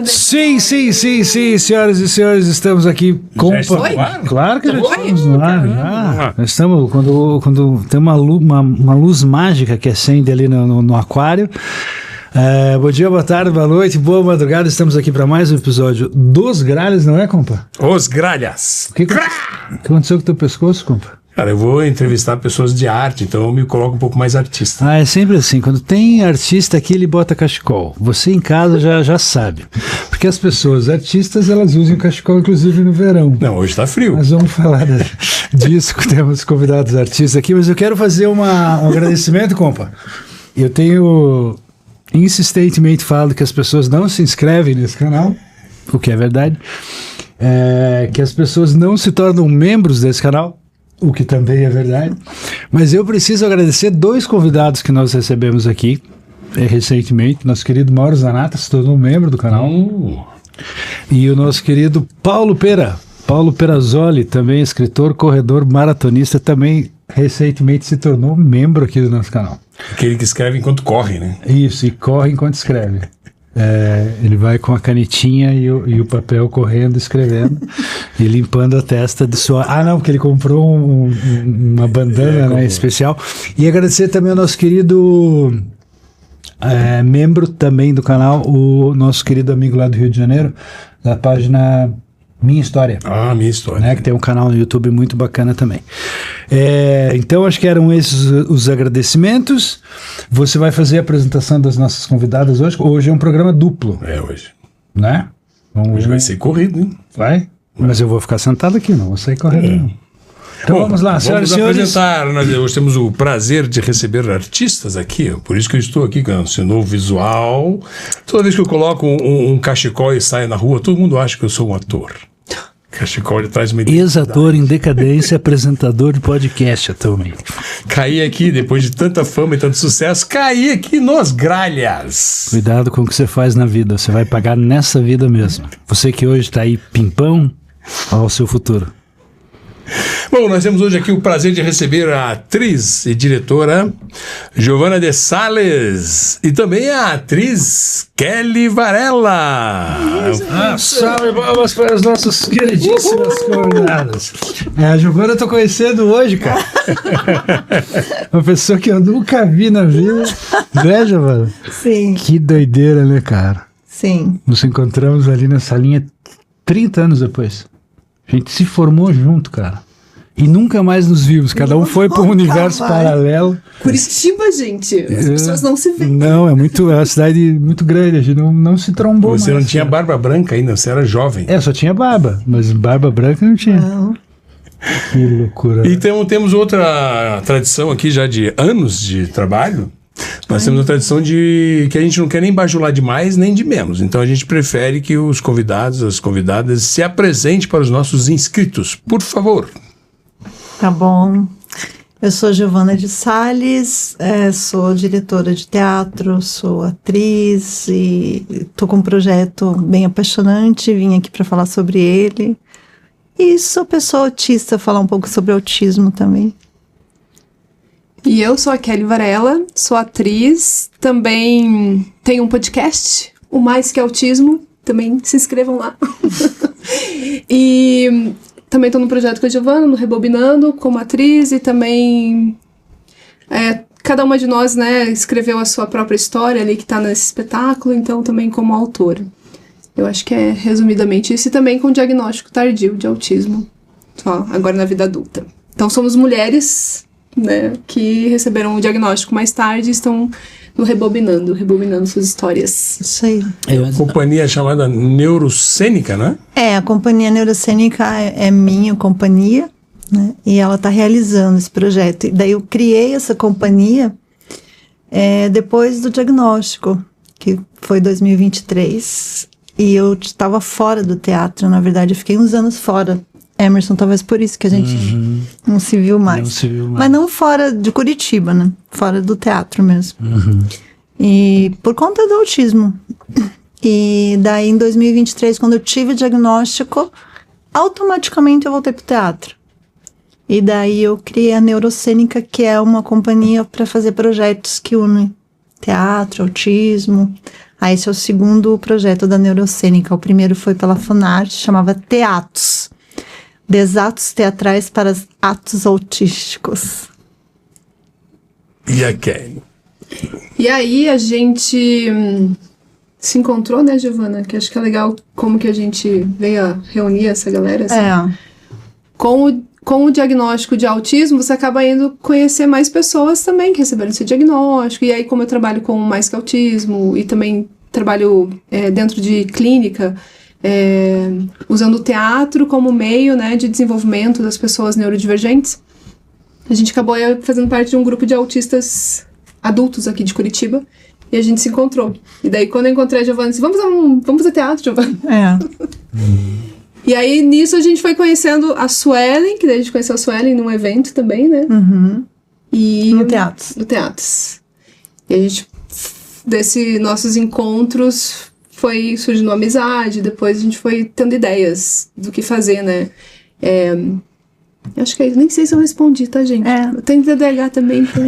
Sim, senhoras e senhores, estamos aqui com... Claro que já estamos no ar, já. Nós estamos, quando tem uma luz mágica que acende ali no aquário. Bom dia, boa tarde, boa noite, boa madrugada. Estamos aqui para mais um episódio dos Gralhas, não é, compa? Os Gralhas. O que aconteceu com o teu pescoço, compa? Cara, eu vou entrevistar pessoas de arte, então eu me coloco um pouco mais artista. É sempre assim, quando tem artista aqui, ele bota cachecol. Você em casa já sabe. Porque as pessoas artistas, elas usam cachecol, inclusive no verão. Não, hoje tá frio. Nós vamos falar disso, temos convidados artistas aqui, mas eu quero fazer um agradecimento, compa. Eu tenho insistentemente falado que as pessoas não se inscrevem nesse canal, o que é verdade, que as pessoas não se tornam membros desse canal, o que também é verdade, mas eu preciso agradecer dois convidados que nós recebemos aqui recentemente. Nosso querido Mauro Zanata se tornou membro do canal, e o nosso querido Paulo Perazzoli, também escritor, corredor, maratonista, também recentemente se tornou membro aqui do nosso canal. Aquele que escreve enquanto corre, né? Isso, e corre enquanto escreve. Ele vai com a canetinha e o papel correndo, escrevendo e limpando a testa de suor. Não, porque ele comprou uma bandana, né, especial. E agradecer também ao nosso querido membro também do canal, o nosso querido amigo lá do Rio de Janeiro, da página Minha História. Minha História. Né, que tem um canal no YouTube muito bacana também. Então, acho que eram esses os agradecimentos. Você vai fazer a apresentação das nossas convidadas hoje. Hoje é um programa duplo. Hoje. Né? Hoje vai ser corrido, hein? Vai? Mas eu vou ficar sentado aqui, não vou sair correndo. Não. Então vamos lá, senhoras e senhores. Hoje temos o prazer de receber artistas aqui, por isso que eu estou aqui com esse novo visual. Toda vez que eu coloco um cachecol e saio na rua, todo mundo acha que eu sou um ator. Cachecol, ele traz uma ex-ator em decadência, apresentador de podcast atualmente. Caí aqui, depois de tanta fama e tanto sucesso, caí aqui nos Gralhas. Cuidado com o que você faz na vida, você vai pagar nessa vida mesmo. Você que hoje está aí pimpão, ao seu futuro. Bom, nós temos hoje aqui o prazer de receber a atriz e diretora Giovana de Sales e também a atriz Kelly Varela. Salve palmas para as nossas queridíssimas convidadas. A Giovana eu tô conhecendo hoje, cara. Uma pessoa que eu nunca vi na vida. Né, Giovana? Sim. Que doideira, né, cara? Sim. Nos encontramos ali nessa linha 30 anos depois. A gente se formou junto, cara. E nunca mais nos vimos. Cada um foi para um universo paralelo. Curitiba, gente. As pessoas não se veem. Não, é uma cidade muito grande. A gente não se trombou. Você não tinha barba branca ainda, você era jovem. Só tinha barba. Mas barba branca não tinha. Não. Que loucura. Então temos outra tradição aqui já de anos de trabalho. Nós temos a tradição de que a gente não quer nem bajular de mais nem de menos. Então a gente prefere que os convidados, as convidadas se apresentem para os nossos inscritos. Por favor. Tá bom. Eu sou Giovana de Sales, sou diretora de teatro, sou atriz e estou com um projeto bem apaixonante, vim aqui para falar sobre ele. E sou pessoa autista, falar um pouco sobre autismo também. E eu sou a Kelly Varela, sou atriz, também tenho um podcast, o Mais Que Autismo, também se inscrevam lá. E também estou no projeto com a Giovana, no Rebobinando, como atriz, e também cada uma de nós, né, escreveu a sua própria história ali que está nesse espetáculo, então também como autora. Eu acho que é resumidamente isso, e também com diagnóstico tardio de autismo, só agora na vida adulta. Então somos mulheres, né, que receberam o diagnóstico mais tarde e estão no rebobinando suas histórias. Isso aí. Companhia chamada Neurocênica, né? A companhia Neurocênica é minha companhia, né, e ela está realizando esse projeto. E daí eu criei essa companhia depois do diagnóstico, que foi 2023, e eu estava fora do teatro, na verdade eu fiquei uns anos fora. Emerson, talvez por isso que a gente não se viu mais. Mas não fora de Curitiba, né? Fora do teatro mesmo. E por conta do autismo. E daí em 2023, quando eu tive o diagnóstico, automaticamente eu voltei pro teatro. E daí eu criei a Neurocênica, que é uma companhia para fazer projetos que unem teatro, autismo, Aí esse é o segundo projeto da Neurocênica. O primeiro foi pela Funarte, chamava Teatos. Desatos teatrais para atos autísticos. E a Kelly? E aí a gente se encontrou, né, Giovana? Que acho que é legal como que a gente veio a reunir essa galera. Assim. Com o diagnóstico de autismo, você acaba indo conhecer mais pessoas também que receberam esse diagnóstico. E aí, como eu trabalho com Mais Que Autismo e também trabalho dentro de clínica, usando o teatro como meio, né, de desenvolvimento das pessoas neurodivergentes, a gente acabou fazendo parte de um grupo de autistas adultos aqui de Curitiba. E a gente se encontrou. E daí, quando eu encontrei a Giovana, eu disse, vamos fazer teatro, Giovana. E aí, nisso, a gente foi conhecendo a Suelen, que daí a gente conheceu a Suelen num evento também, né? E No Teatros. No Teatros. E a gente, desses nossos encontros, foi surgindo uma amizade, depois a gente foi tendo ideias do que fazer, né? Acho que nem sei se eu respondi, tá, gente? Eu tenho TDAH também. Então...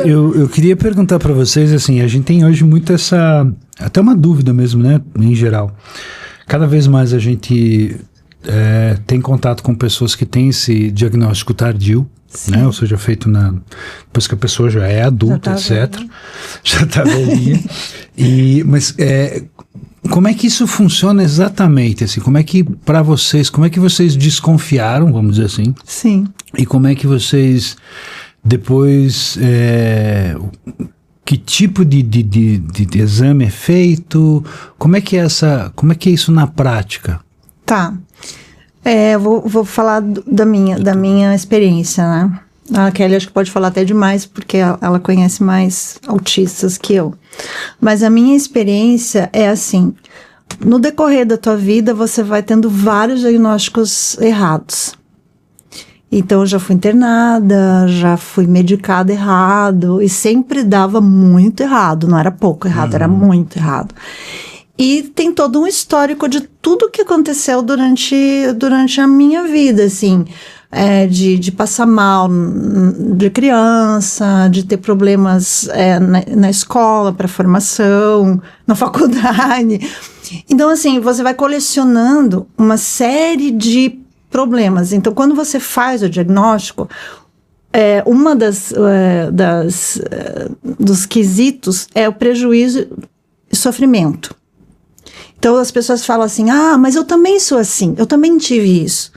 eu queria perguntar para vocês, assim, a gente tem hoje muito até uma dúvida mesmo, né, em geral. Cada vez mais a gente tem contato com pessoas que têm esse diagnóstico tardio, né? Ou seja, feito depois que a pessoa já é adulta, etc. Já está velhinha. Mas como é que isso funciona exatamente? Assim, como é que vocês desconfiaram, vamos dizer assim? Sim. E como é que vocês depois... que tipo de exame é feito? Como é que é isso na prática? Tá. Vou falar da minha experiência, né? A Kelly acho que pode falar até demais, porque ela conhece mais autistas que eu. Mas a minha experiência é assim, no decorrer da tua vida, você vai tendo vários diagnósticos errados. Então, eu já fui internada, já fui medicada errado, e sempre dava muito errado, não era pouco errado, era muito errado. E tem todo um histórico de tudo que aconteceu durante a minha vida, assim, de passar mal de criança, de ter problemas na escola, para formação, na faculdade. Então, assim, você vai colecionando uma série de problemas. Então, quando você faz o diagnóstico, uma dos quesitos é o prejuízo e sofrimento. Então, as pessoas falam assim, mas eu também sou assim, eu também tive isso.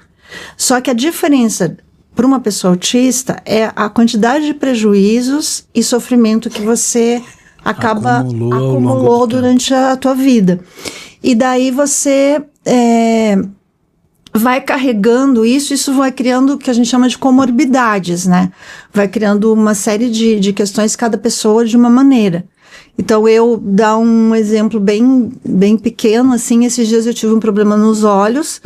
Só que a diferença para uma pessoa autista é a quantidade de prejuízos e sofrimento que você acumulou durante a tua vida. E daí você... vai carregando isso vai criando o que a gente chama de comorbidades, né? Vai criando uma série de questões, cada pessoa de uma maneira. Então, eu dar um exemplo bem, bem pequeno, assim, esses dias eu tive um problema nos olhos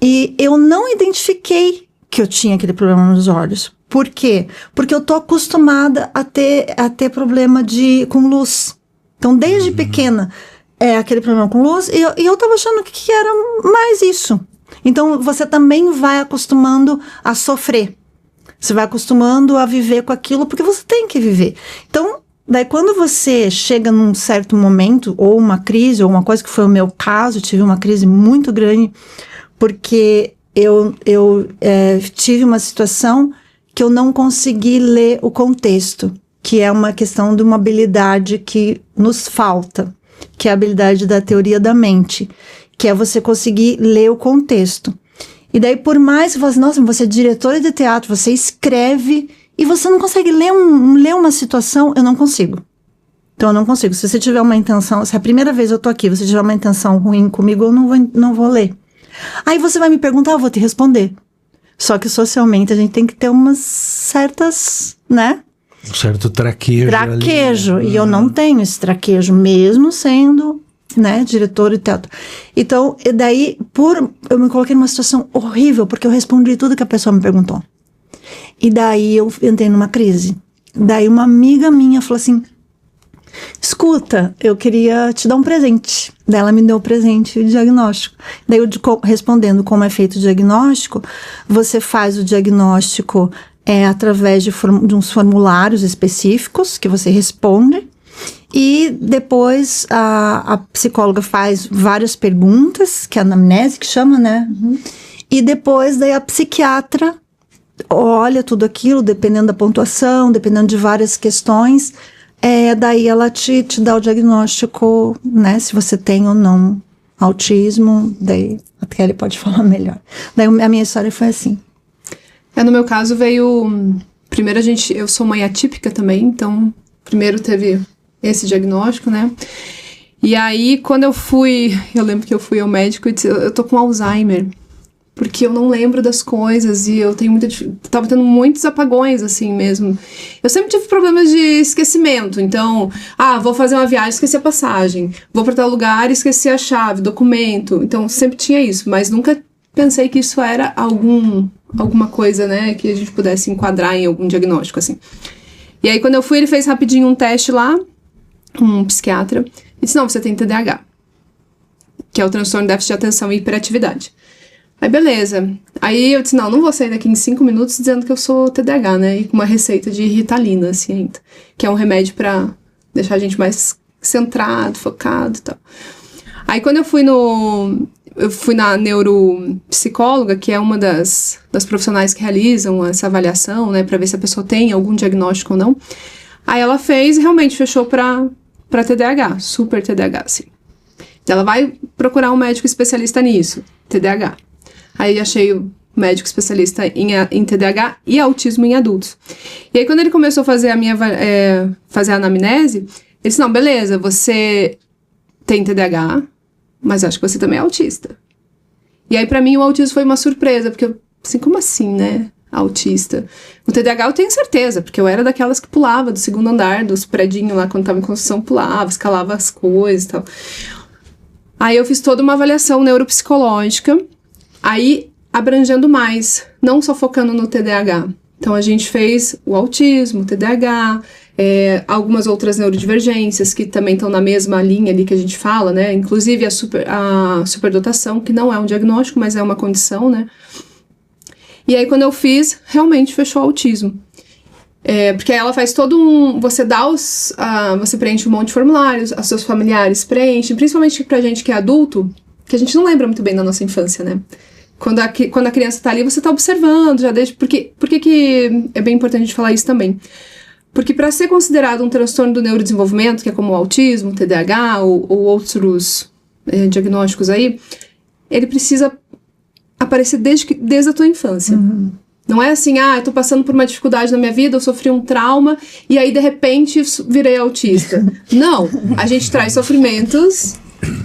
e eu não identifiquei que eu tinha aquele problema nos olhos. Por quê? Porque eu tô acostumada a ter problema com luz. Então, desde pequena, aquele problema com luz e eu tava achando que era mais isso. Então, você também vai acostumando a sofrer. Você vai acostumando a viver com aquilo porque você tem que viver. Então, daí quando você chega num certo momento, ou uma crise, ou uma coisa que foi o meu caso, eu tive uma crise muito grande, porque eu tive uma situação que eu não consegui ler o contexto, que é uma questão de uma habilidade que nos falta, que é a habilidade da teoria da mente, que é você conseguir ler o contexto. E daí, por mais que você fale assim, nossa, você é diretora de teatro, você escreve e você não consegue ler uma situação, eu não consigo. Então, eu não consigo. Se você tiver uma intenção, se a primeira vez eu tô aqui, você tiver uma intenção ruim comigo, eu não vou ler. Aí você vai me perguntar, eu vou te responder. Só que socialmente a gente tem que ter umas certas, né? Um certo traquejo. Traquejo. Ali, né? E eu não tenho esse traquejo, mesmo sendo... né, diretor de teatro. Então, e daí, eu me coloquei numa situação horrível, porque eu respondi tudo que a pessoa me perguntou. E daí, eu entrei numa crise. Daí, uma amiga minha falou assim, escuta, eu queria te dar um presente. Daí, ela me deu o presente e o diagnóstico. Daí, eu respondendo como é feito o diagnóstico, você faz o diagnóstico através de uns formulários específicos que você responde. E depois a psicóloga faz várias perguntas, que é a anamnese que chama, né? E depois daí a psiquiatra olha tudo aquilo, dependendo da pontuação, dependendo de várias questões, daí ela te dá o diagnóstico, né? Se você tem ou não autismo, daí a Kelly pode falar melhor. Daí a minha história foi assim. No meu caso veio... Primeiro eu sou mãe atípica também, então primeiro teve esse diagnóstico, né? E aí quando eu lembro que eu fui ao médico e disse, eu tô com Alzheimer, porque eu não lembro das coisas e eu tenho tava tendo muitos apagões, assim mesmo. Eu sempre tive problemas de esquecimento, então, vou fazer uma viagem, esqueci a passagem, vou pra tal lugar, esqueci a chave, documento, então sempre tinha isso, mas nunca pensei que isso era alguma coisa, né, que a gente pudesse enquadrar em algum diagnóstico, assim. E aí, quando eu fui, ele fez rapidinho um teste lá, um psiquiatra, e disse, não, você tem TDAH, que é o transtorno de déficit de atenção e hiperatividade. Aí, beleza. Aí eu disse, não vou sair daqui em 5 minutos dizendo que eu sou TDAH, né, e com uma receita de Ritalina, assim, ainda, que é um remédio pra deixar a gente mais centrado, focado e tal. Aí, quando eu fui na neuropsicóloga, que é uma das profissionais que realizam essa avaliação, né, pra ver se a pessoa tem algum diagnóstico ou não. Aí ela fez e realmente fechou pra TDAH, super TDAH, assim. Ela vai procurar um médico especialista nisso, TDAH. Aí achei o médico especialista em TDAH e autismo em adultos. E aí quando ele começou a fazer fazer a anamnese, ele disse, não, beleza, você tem TDAH, mas acho que você também é autista. E aí, pra mim, o autismo foi uma surpresa, porque eu, assim, como assim, né? Autista. O TDAH eu tenho certeza, porque eu era daquelas que pulava do 2º andar, dos predinhos lá, quando tava em construção, pulava, escalava as coisas e tal. Aí eu fiz toda uma avaliação neuropsicológica, aí abrangendo mais, não só focando no TDAH. Então, a gente fez o autismo, o TDAH, algumas outras neurodivergências que também estão na mesma linha ali que a gente fala, né? Inclusive a superdotação, que não é um diagnóstico, mas é uma condição, né? E aí, quando eu fiz, realmente fechou o autismo. Porque ela faz todo você você preenche um monte de formulários, os seus familiares preenchem, principalmente pra gente que é adulto, que a gente não lembra muito bem da nossa infância, né? Quando a criança tá ali, você tá observando, já desde... Por que é bem importante a gente falar isso também? Porque para ser considerado um transtorno do neurodesenvolvimento, que é como o autismo, o TDAH ou outros diagnósticos aí, ele precisa aparecer desde a tua infância. Não é assim, eu tô passando por uma dificuldade na minha vida, eu sofri um trauma e aí de repente virei autista. Não, a gente traz sofrimentos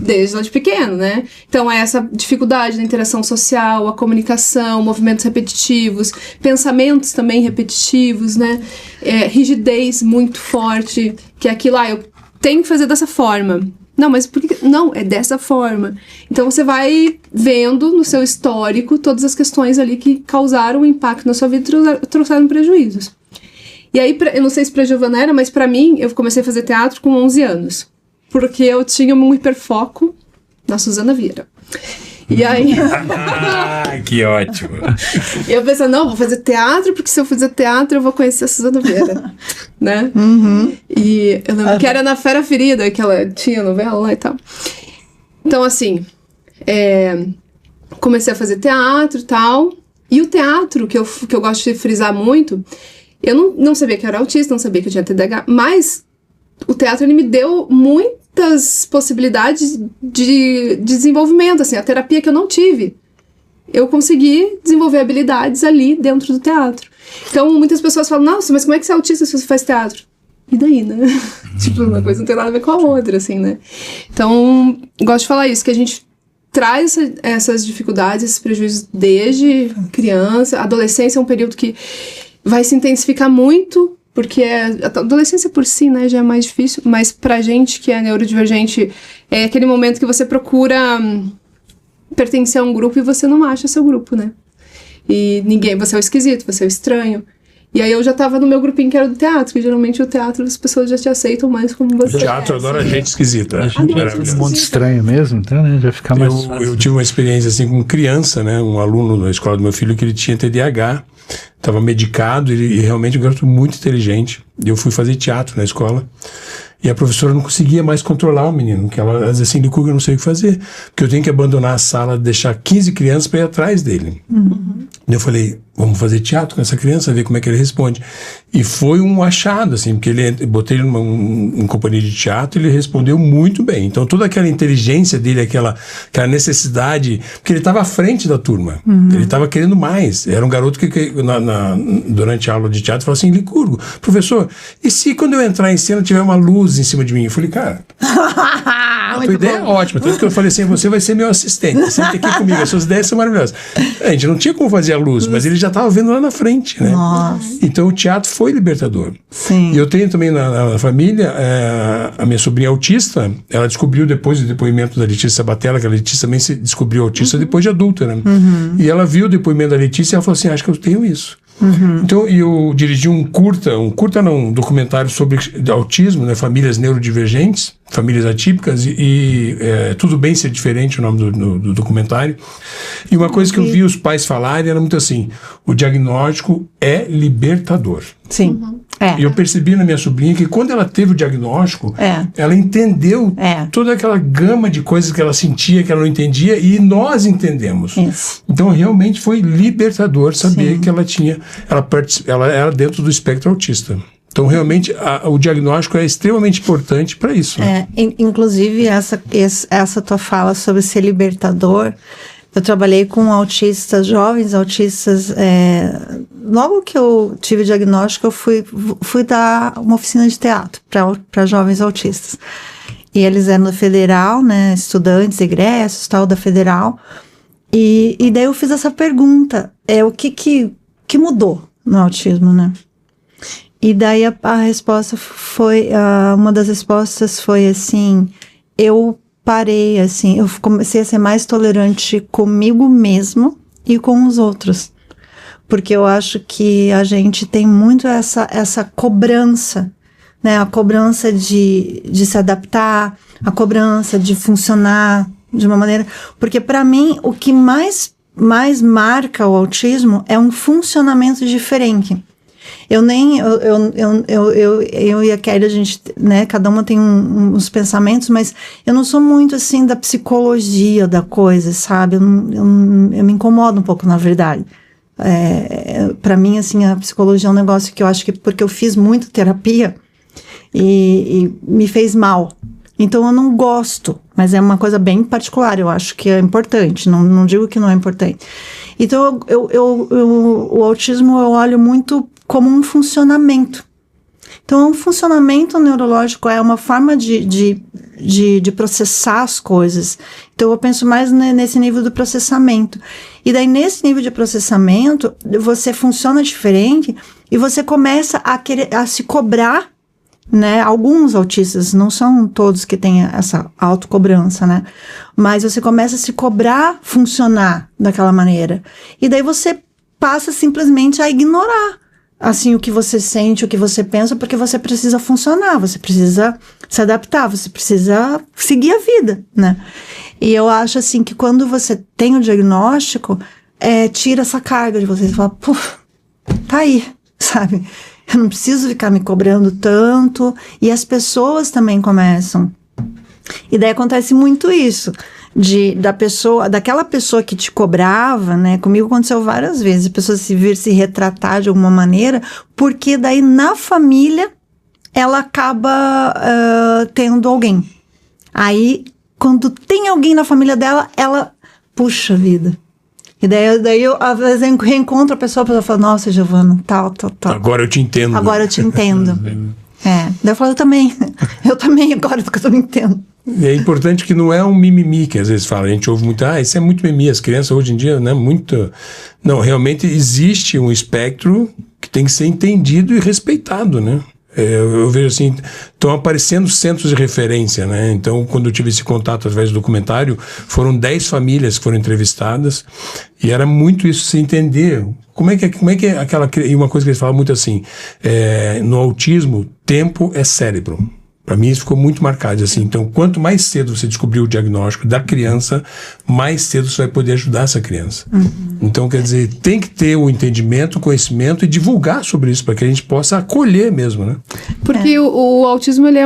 desde lá de pequeno, né? Então é essa dificuldade da interação social, a comunicação, movimentos repetitivos, pensamentos também repetitivos, né? Rigidez muito forte, que é aquilo, eu tenho que fazer dessa forma. Não, mas por que... Não, é dessa forma. Então você vai vendo no seu histórico todas as questões ali que causaram impacto na sua vida e trouxeram prejuízos. E aí, eu não sei se pra Giovana era, mas pra mim, eu comecei a fazer teatro com 11 anos. Porque eu tinha um hiperfoco na Suzana Vieira. E aí... que ótimo! Eu pensei, vou fazer teatro, porque se eu fizer teatro, eu vou conhecer a Suzana Vieira. Né? E eu lembro que era na Fera Ferida, que ela tinha novela lá e tal. Então, assim, comecei a fazer teatro e tal. E o teatro, que eu gosto de frisar muito, eu não sabia que eu era autista, não sabia que eu tinha TDAH, mas o teatro, ele me deu muitas possibilidades de desenvolvimento, assim, a terapia que eu não tive. Eu consegui desenvolver habilidades ali dentro do teatro. Então, muitas pessoas falam, nossa, mas como é que você é autista se você faz teatro? E daí, né? Tipo, uma coisa não tem nada a ver com a outra, assim, né? Então, gosto de falar isso, que a gente traz essas dificuldades, esses prejuízos desde criança. A adolescência é um período que vai se intensificar muito, porque a adolescência por si, né, já é mais difícil, mas pra gente que é neurodivergente, é aquele momento que você procura pertencer a um grupo e você não acha seu grupo, né? E você é o esquisito, você é o estranho. E aí eu já tava no meu grupinho que era do teatro, que geralmente o teatro as pessoas já te aceitam mais como você é. O teatro adora gente esquisita. A gente é todo mundo estranho mesmo, então, né? Já fica mais fácil. Eu tive uma experiência assim com criança, né? Um aluno da escola do meu filho que ele tinha TDAH, estava medicado e realmente um garoto muito inteligente. E eu fui fazer teatro na escola. E a professora não conseguia mais controlar o menino, que ela dizia assim, Licurgo, eu não sei o que fazer, porque eu tenho que abandonar a sala, deixar 15 crianças para ir atrás dele. Eu falei, vamos fazer teatro com essa criança, ver como é que ele responde. E foi um achado, assim, porque botei ele em companhia de teatro, ele respondeu muito bem. Então toda aquela inteligência dele, aquela necessidade, porque ele estava à frente da turma, ele estava querendo mais. Era um garoto que durante a aula de teatro, falou assim, Licurgo, professor, e se quando eu entrar em cena tiver uma luz em cima de mim? Eu falei, cara, a tua ideia é ótima. Tanto que eu falei assim, você vai ser meu assistente, senta aqui comigo, as suas ideias são maravilhosas. A gente não tinha como fazer a luz, mas ele já estava vendo lá na frente, né? Nossa. Então o teatro foi libertador. Sim. E eu tenho também na família, a minha sobrinha autista, ela descobriu depois do depoimento da Letícia Sabatella, que a Letícia também se descobriu autista depois de adulta, né? E ela viu o depoimento da Letícia e ela falou assim, acho que eu tenho isso. Então, eu dirigi um documentário sobre autismo, né, famílias neurodivergentes, famílias atípicas, tudo bem ser diferente, o nome do documentário. E uma coisa que eu vi os pais falarem era muito assim, o diagnóstico é libertador. Sim. E eu percebi na minha sobrinha que quando ela teve o diagnóstico, ela entendeu toda aquela gama de coisas que ela sentia, que ela não entendia, e nós entendemos. Isso. Então, realmente foi libertador saber que ela era dentro do espectro autista. Então, realmente, o diagnóstico é extremamente importante para isso. Né? Inclusive, essa tua fala sobre ser libertador, eu trabalhei com autistas, jovens autistas. Logo que eu tive o diagnóstico, eu fui dar uma oficina de teatro para jovens autistas. E eles eram da Federal, né, estudantes, egressos, tal, da Federal. E daí eu fiz essa pergunta, o que mudou no autismo, né? E daí a resposta foi, uma das respostas foi assim, eu parei, assim, eu comecei a ser mais tolerante comigo mesmo e com os outros. Porque eu acho que a gente tem muito essa cobrança, né? A cobrança de se adaptar, a cobrança de funcionar de uma maneira... Porque para mim, o que mais marca o autismo é um funcionamento diferente. Eu e a Kelly, a gente, né, cada uma tem uns pensamentos, mas eu não sou muito, assim, da psicologia da coisa, sabe? Eu me incomodo um pouco, na verdade. Para mim, assim, a psicologia é um negócio que eu acho que, porque eu fiz muita terapia e me fez mal. Então, eu não gosto, mas é uma coisa bem particular, eu acho que é importante, não digo que não é importante. Então, o autismo eu olho muito como um funcionamento. Então, um funcionamento neurológico é uma forma de processar as coisas. Então, eu penso mais nesse nível do processamento. E daí, nesse nível de processamento, você funciona diferente e você começa a se cobrar, né? Alguns autistas, não são todos que têm essa autocobrança, né? Mas você começa a se cobrar funcionar daquela maneira. E daí você passa simplesmente a ignorar, assim, o que você sente, o que você pensa, porque você precisa funcionar, você precisa se adaptar, você precisa seguir a vida, né? E eu acho, assim, que quando você tem o diagnóstico, tira essa carga de você, você fala, tá aí, sabe? Eu não preciso ficar me cobrando tanto. E as pessoas também começam. E daí acontece muito isso. Daquela pessoa que te cobrava, né? Comigo aconteceu várias vezes. A pessoa se retratar de alguma maneira. Porque daí na família ela acaba tendo alguém. Aí quando tem alguém na família dela, ela puxa a vida. E daí eu, às vezes, eu reencontro a pessoa fala, nossa, Giovana, tal. Agora eu te entendo. Agora eu te entendo. Daí eu falo, eu também agora que eu me entendo. É importante que não é um mimimi que às vezes fala, a gente ouve muito, isso é muito mimimi, as crianças hoje em dia, né, muito... Não, realmente existe um espectro que tem que ser entendido e respeitado, né? Eu vejo assim, estão aparecendo centros de referência, né? Então, quando eu tive esse contato através do documentário, foram 10 famílias que foram entrevistadas e era muito isso, se entender como é que é aquela... E uma coisa que eles falam muito assim, no autismo, tempo é cérebro. Para mim isso ficou muito marcado, assim. Então, quanto mais cedo você descobrir o diagnóstico da criança, mais cedo você vai poder ajudar essa criança. Então, quer dizer, tem que ter o entendimento, o conhecimento e divulgar sobre isso, para que a gente possa acolher mesmo, né? Porque o autismo, ele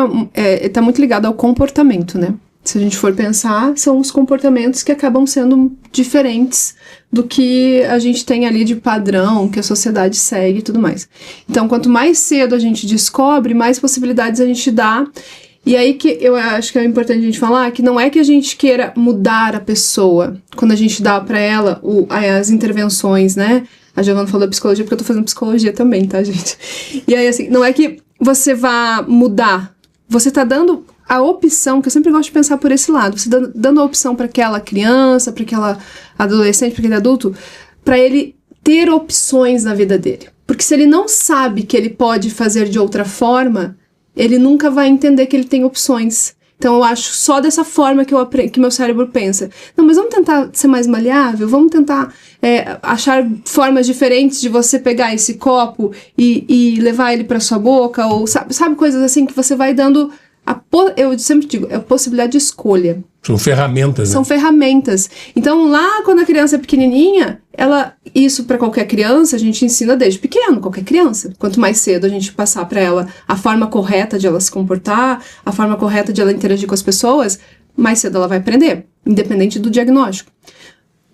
tá muito ligado ao comportamento, né? Se a gente for pensar, são os comportamentos que acabam sendo diferentes do que a gente tem ali de padrão, que a sociedade segue e tudo mais. Então, quanto mais cedo a gente descobre, mais possibilidades a gente dá. E aí que eu acho que é importante a gente falar que não é que a gente queira mudar a pessoa quando a gente dá para ela as intervenções, né? A Giovana falou da psicologia porque eu tô fazendo psicologia também, tá, gente? E aí, assim, não é que você vá mudar. Você tá dando a opção, que eu sempre gosto de pensar por esse lado, você dando a opção para aquela criança, para aquela adolescente, para aquele adulto, para ele ter opções na vida dele. Porque se ele não sabe que ele pode fazer de outra forma, ele nunca vai entender que ele tem opções. Então eu acho só dessa forma que meu cérebro pensa. Não, mas vamos tentar ser mais maleável, vamos tentar achar formas diferentes de você pegar esse copo e levar ele para sua boca, ou sabe coisas assim que você vai dando... eu sempre digo, é a possibilidade de escolha. São ferramentas, né? São ferramentas. Então, lá quando a criança é pequenininha, isso para qualquer criança, a gente ensina desde pequeno, qualquer criança. Quanto mais cedo a gente passar para ela a forma correta de ela se comportar, a forma correta de ela interagir com as pessoas, mais cedo ela vai aprender, independente do diagnóstico.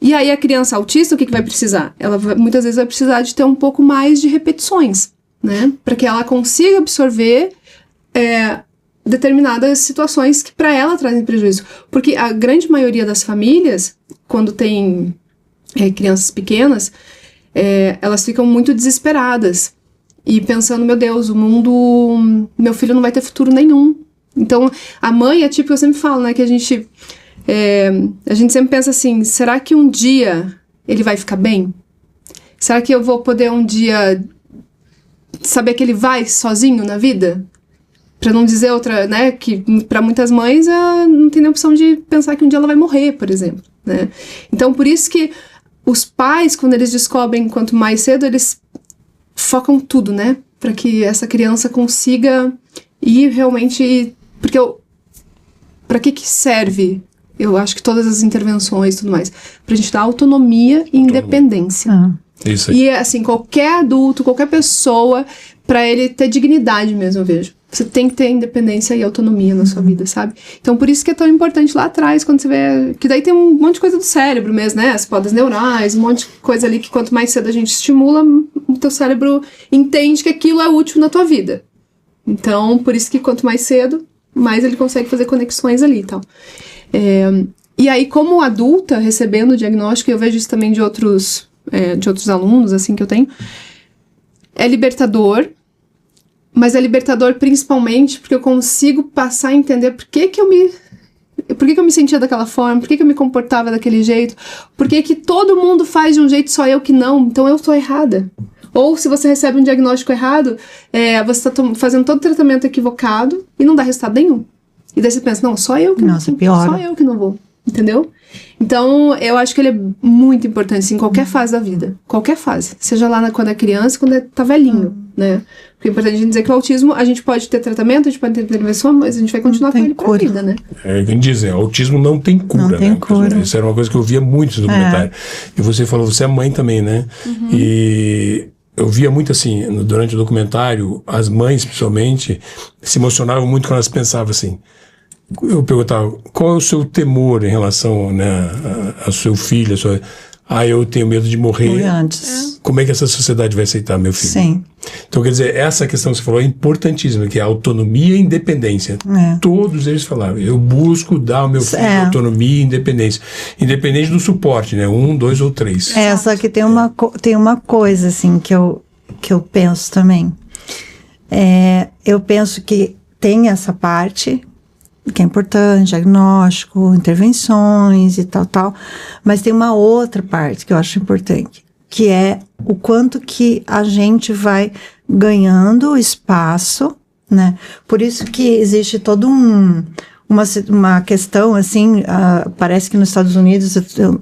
E aí a criança autista, o que vai precisar? Muitas vezes vai precisar de ter um pouco mais de repetições, né? Para que ela consiga absorver determinadas situações que para ela trazem prejuízo. Porque a grande maioria das famílias, quando tem crianças pequenas, elas ficam muito desesperadas e pensando, meu Deus, meu filho não vai ter futuro nenhum. Então, a mãe é tipo, eu sempre falo, né, que a gente sempre pensa assim, será que um dia ele vai ficar bem? Será que eu vou poder um dia saber que ele vai sozinho na vida? Pra não dizer outra, né, que pra muitas mães não tem nem opção de pensar que um dia ela vai morrer, por exemplo, né? Então, por isso que os pais, quando eles descobrem quanto mais cedo, eles focam tudo, né? Pra que essa criança consiga ir realmente... Porque pra que serve, eu acho que todas as intervenções e tudo mais? Pra gente dar autonomia e independência. Isso aí. E, assim, qualquer adulto, qualquer pessoa, pra ele ter dignidade mesmo, eu vejo. Você tem que ter independência e autonomia na sua vida, sabe? Então, por isso que é tão importante lá atrás, quando você vê... Que daí tem um monte de coisa do cérebro mesmo, né? As podas neurais, um monte de coisa ali que quanto mais cedo a gente estimula, o teu cérebro entende que aquilo é útil na tua vida. Então, por isso que quanto mais cedo, mais ele consegue fazer conexões ali e tal. E aí, como adulta, recebendo o diagnóstico, eu vejo isso também de outros alunos, assim, que eu tenho, é libertador. Mas é libertador principalmente porque eu consigo passar a entender por que eu me sentia daquela forma, por que eu me comportava daquele jeito, por que todo mundo faz de um jeito, só eu que não, então eu estou errada. Ou se você recebe um diagnóstico errado, você está fazendo todo o tratamento equivocado e não dá resultado nenhum. E daí você pensa, não, só eu que não vou, entendeu? Então, eu acho que ele é muito importante, assim, em qualquer fase da vida. Qualquer fase. Seja lá quando é criança, quando tá velhinho, né? Porque é importante a gente dizer que o autismo, a gente pode ter tratamento, a gente pode ter intervenção, mas a gente vai continuar com ele pra vida, né? Quem diz, autismo não tem cura, não tem né? cura. Isso era uma coisa que eu via muito no documentário. E você falou, você é mãe também, né? E eu via muito assim, durante o documentário, as mães, principalmente, se emocionavam muito quando elas pensavam assim. Eu perguntava, qual é o seu temor em relação, né, ao seu filho? Eu tenho medo de morrer. Antes. Como é que essa sociedade vai aceitar meu filho? Sim. Então, quer dizer, essa questão que você falou é importantíssima, que é a autonomia e independência. Todos eles falavam, eu busco dar ao meu filho autonomia e independência. Independente do suporte, né? 1, 2 ou 3. Só que tem uma coisa, assim, que eu penso também. Eu penso que tem essa parte... que é importante, diagnóstico, intervenções e tal, mas tem uma outra parte que eu acho importante, que é o quanto que a gente vai ganhando espaço, né? Por isso que existe todo uma questão, assim, parece que nos Estados Unidos,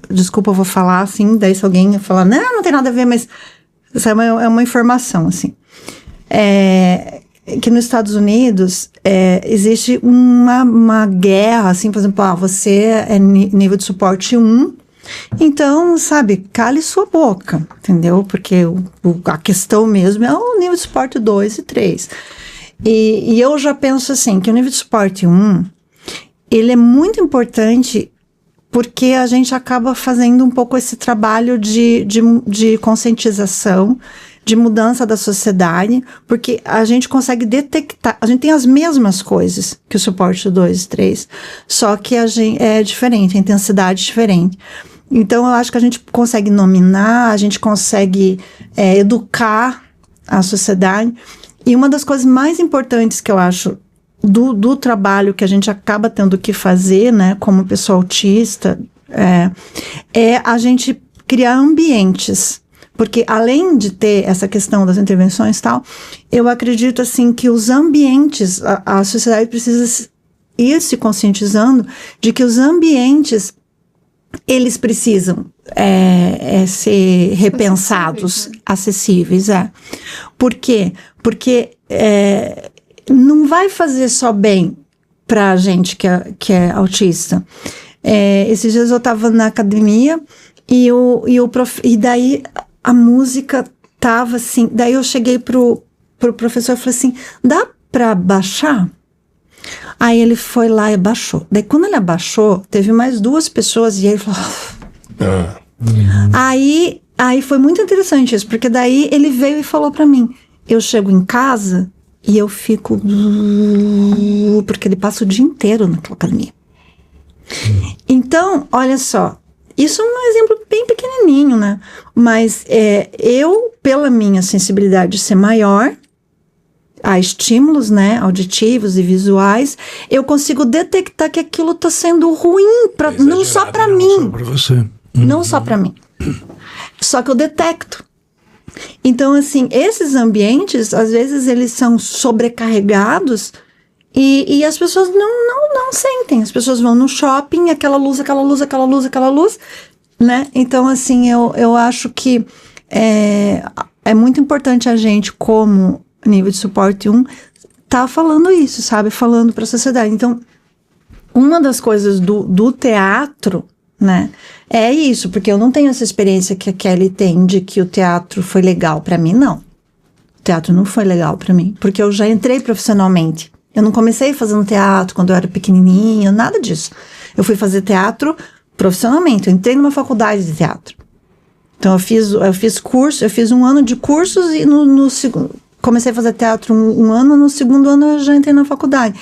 desculpa, eu vou falar assim, daí se alguém falar, não tem nada a ver, mas isso é uma informação, assim. que nos Estados Unidos existe uma guerra, assim, por exemplo, você é nível de suporte 1, então, sabe, cale sua boca, entendeu? Porque a questão mesmo é o nível de suporte 2 e 3. E eu já penso assim, que o nível de suporte 1, ele é muito importante porque a gente acaba fazendo um pouco esse trabalho de conscientização, de mudança da sociedade, porque a gente consegue detectar, a gente tem as mesmas coisas que o suporte 2 e 3, só que a gente é diferente, a intensidade é diferente. Então, eu acho que a gente consegue nominar, a gente consegue educar a sociedade, e uma das coisas mais importantes que eu acho do trabalho que a gente acaba tendo que fazer, né, como pessoa autista, é a gente criar ambientes. Porque além de ter essa questão das intervenções e tal, eu acredito assim que os ambientes, a sociedade precisa ir se conscientizando de que os ambientes, eles precisam ser repensados, acessíveis. Por quê? Porque não vai fazer só bem pra gente que é autista. Esses dias eu tava na academia e daí a música tava assim, daí eu cheguei pro professor e falei assim, dá pra baixar? Aí ele foi lá e abaixou. Daí quando ele abaixou, teve mais 2 pessoas e aí ele falou... Aí foi muito interessante isso, porque daí ele veio e falou pra mim, eu chego em casa e eu fico... Porque ele passa o dia inteiro naquela academia. Então, olha só, isso é um exemplo bem pequenininho, né? Mas eu, pela minha sensibilidade de ser maior a estímulos, né, auditivos e visuais, eu consigo detectar que aquilo está sendo ruim, não só para mim. Só para você. Não só para mim. Só que eu detecto. Então, assim, esses ambientes, às vezes, eles são sobrecarregados e as pessoas não sentem. As pessoas vão no shopping, aquela luz, né? Então, assim, eu acho que é muito importante a gente, como nível de suporte 1, tá falando isso, sabe? Falando para a sociedade. Então, uma das coisas do teatro, né, é isso, porque eu não tenho essa experiência que a Kelly tem de que o teatro foi legal para mim, não. O teatro não foi legal para mim, porque eu já entrei profissionalmente. Eu não comecei fazendo teatro quando eu era pequenininha, nada disso. Eu fui fazer teatro profissionalmente, eu entrei numa faculdade de teatro. Então, eu fiz curso, eu fiz 1 ano de cursos e no segundo... Comecei a fazer teatro um ano, no segundo ano eu já entrei na faculdade.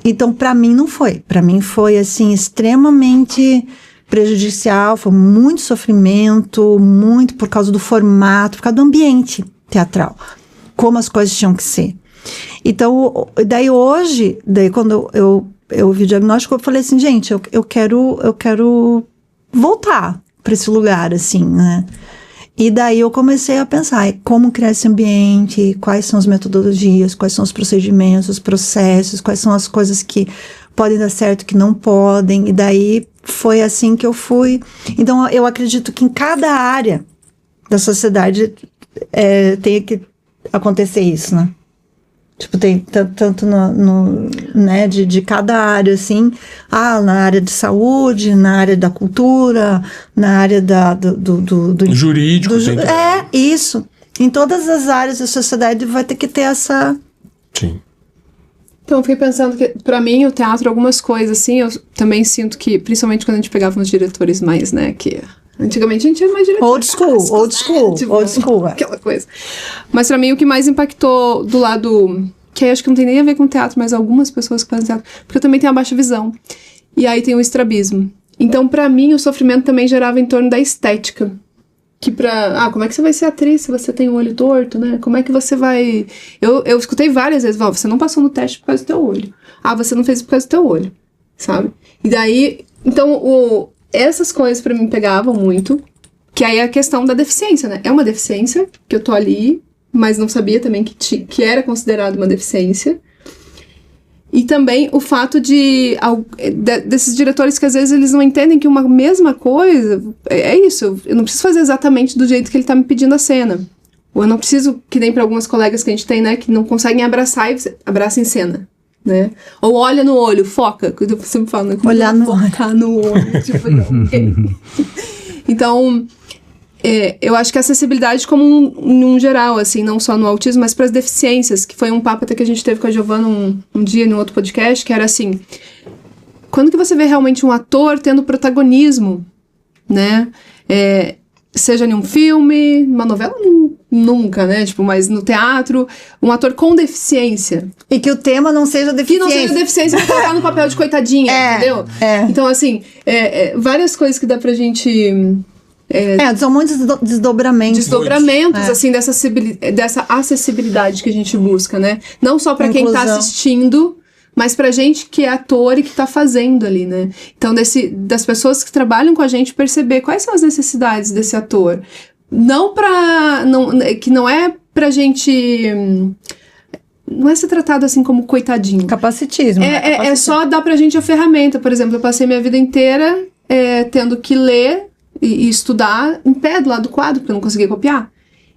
Então, para mim, não foi. Para mim, foi, assim, extremamente prejudicial, foi muito sofrimento, muito por causa do formato, por causa do ambiente teatral, como as coisas tinham que ser. Então, daí quando eu ouvi o diagnóstico, eu falei assim, gente, eu quero voltar para esse lugar, assim, né? E daí eu comecei a pensar como criar esse ambiente, quais são as metodologias, quais são os procedimentos, os processos, quais são as coisas que podem dar certo, que não podem. E daí foi assim que eu fui. Então eu acredito que em cada área da sociedade tem que acontecer isso, né? Tipo, tem tanto né, de cada área, assim, na área de saúde, na área da cultura, na área do jurídico. Isso. Em todas as áreas da sociedade vai ter que ter essa... Sim. Então, eu fiquei pensando que, pra mim, o teatro, algumas coisas, assim, eu também sinto que, principalmente quando a gente pegava uns diretores mais, né, que... Antigamente a gente era mais diretor. Old school. Aquela coisa. Mas pra mim o que mais impactou do lado... Que aí acho que não tem nem a ver com teatro, mas algumas pessoas que fazem teatro. Porque eu também tenho a baixa visão. E aí tem o estrabismo. Então pra mim o sofrimento também gerava em torno da estética. Que como é que você vai ser atriz se você tem um olho torto, né? Como é que você vai... Eu escutei várias vezes, você não passou no teste por causa do teu olho. Você não fez por causa do teu olho. Sabe? E daí... Então essas coisas pra mim pegavam muito, que aí é a questão da deficiência, né? É uma deficiência, que eu tô ali, mas não sabia também que era considerado uma deficiência. E também o fato desses diretores que às vezes eles não entendem que uma mesma coisa, é isso, eu não preciso fazer exatamente do jeito que ele tá me pedindo a cena. Ou eu não preciso, que nem para algumas colegas que a gente tem, né, que não conseguem abraçar e você abraça em cena, né? Ou olha no olho, foca. Eu sempre falo, né? Olhar no olho. Focar no olho. Tipo, não, okay. Então, eu acho que a acessibilidade como num geral, assim, não só no autismo, mas para as deficiências, que foi um papo até que a gente teve com a Giovana um dia, num outro podcast, que era assim, quando que você vê realmente um ator tendo protagonismo, né? Seja em um filme, numa novela, nunca, né? Tipo, mas no teatro, um ator com deficiência. E que o tema não seja deficiência. Que não seja deficiência pra colocar no papel de coitadinha, entendeu? Então, assim, várias coisas que dá pra gente... são muitos desdobramentos. Desdobramentos, assim, dessa acessibilidade que a gente busca, né? Não só pra quem tá assistindo, mas pra gente que é ator e que tá fazendo ali, né? Então, das pessoas que trabalham com a gente, perceber quais são as necessidades desse ator. Que não é pra gente... Não é ser tratado assim como coitadinho. Capacitismo. É só dar pra gente a ferramenta. Por exemplo, eu passei minha vida inteira tendo que ler e estudar em pé do lado do quadro, porque eu não conseguia copiar.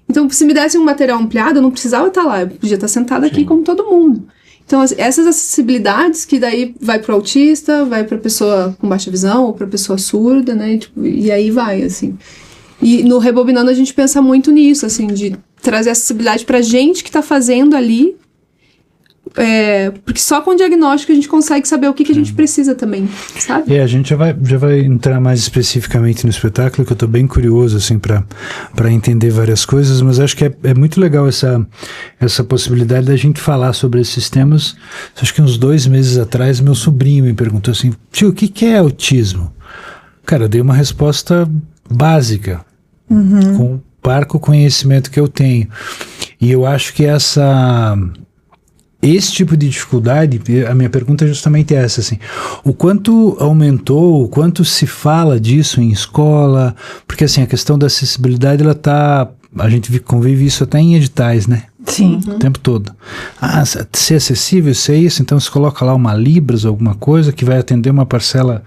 Então, se me desse um material ampliado, eu não precisava estar lá. Eu podia estar sentada aqui como todo mundo. Então, essas acessibilidades que daí vai pro autista, vai pra pessoa com baixa visão ou pra pessoa surda, né? E aí vai, assim. E no Rebobinando a gente pensa muito nisso, assim, de trazer acessibilidade pra gente que tá fazendo ali, porque só com o diagnóstico a gente consegue saber o que a gente precisa também, sabe? A gente já vai entrar mais especificamente no espetáculo, que eu tô bem curioso, assim, pra entender várias coisas, mas acho que é muito legal essa possibilidade da gente falar sobre esses temas. Acho que uns 2 meses atrás, meu sobrinho me perguntou assim, tio, o que é autismo? Cara, eu dei uma resposta básica, com o parco conhecimento que eu tenho. E eu acho que esse tipo de dificuldade, a minha pergunta é justamente essa, assim, o quanto aumentou, o quanto se fala disso em escola, porque assim, a questão da acessibilidade, a gente convive isso até em editais, né? Sim. O tempo todo. Ser acessível, ser isso, então você coloca lá uma Libras, alguma coisa que vai atender uma parcela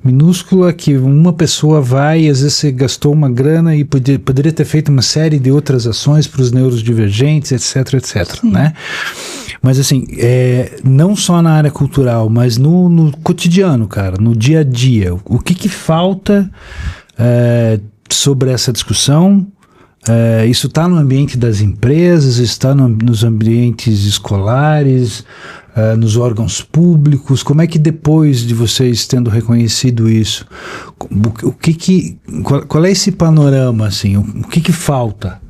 minúscula, que uma pessoa vai, e às vezes você gastou uma grana e poderia ter feito uma série de outras ações para os neurodivergentes, etc, né? Mas assim, não só na área cultural, mas no cotidiano, cara, no dia a dia. O que falta sobre essa discussão? Isso está no ambiente das empresas, está nos ambientes escolares, nos órgãos públicos. Como é que depois de vocês tendo reconhecido isso, qual é esse panorama, assim? O que falta?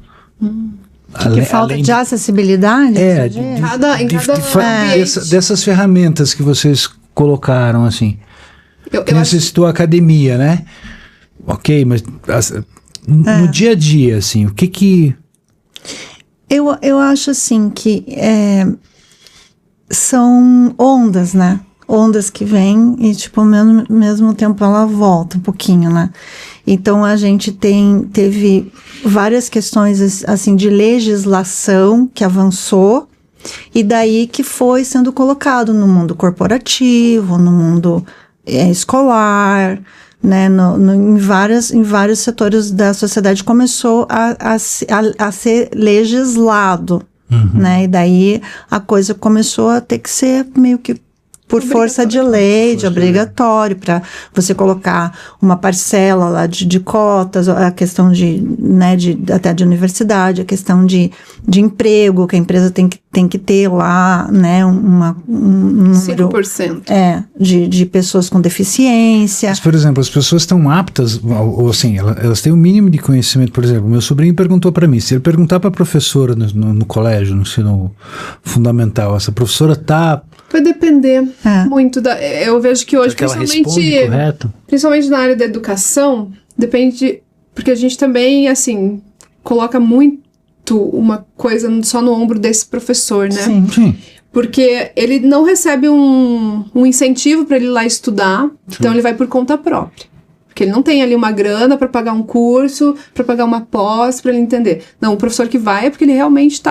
O que falta de acessibilidade? Dessas ferramentas que vocês colocaram, assim. Você citou a academia, né? Ok, mas no dia a dia, assim, o que... Eu acho, assim, que são ondas, né? Ondas que vêm e, tipo, ao mesmo tempo ela volta um pouquinho, né? Então, a gente teve várias questões, assim, de legislação que avançou e daí que foi sendo colocado no mundo corporativo, no mundo escolar, né? Em vários setores da sociedade começou a ser legislado, né? E daí a coisa começou a ter que ser meio que por força de lei, de obrigatório, para você colocar uma parcela lá de cotas, a questão até de universidade, a questão de emprego, que a empresa tem que ter lá, né, um número 5%. De pessoas com deficiência. Mas, por exemplo, as pessoas estão aptas, ou assim, elas têm o mínimo de conhecimento. Por exemplo, meu sobrinho perguntou para mim, se ele perguntar para a professora no colégio, no ensino fundamental, essa professora vai depender muito eu vejo que hoje, principalmente na área da educação, depende, porque a gente também, assim, coloca muito uma coisa só no ombro desse professor, né? Sim. Porque ele não recebe um incentivo para ele ir lá estudar, então ele vai por conta própria. Porque ele não tem ali uma grana para pagar um curso, para pagar uma pós, para ele entender. Não, o professor que vai é porque ele realmente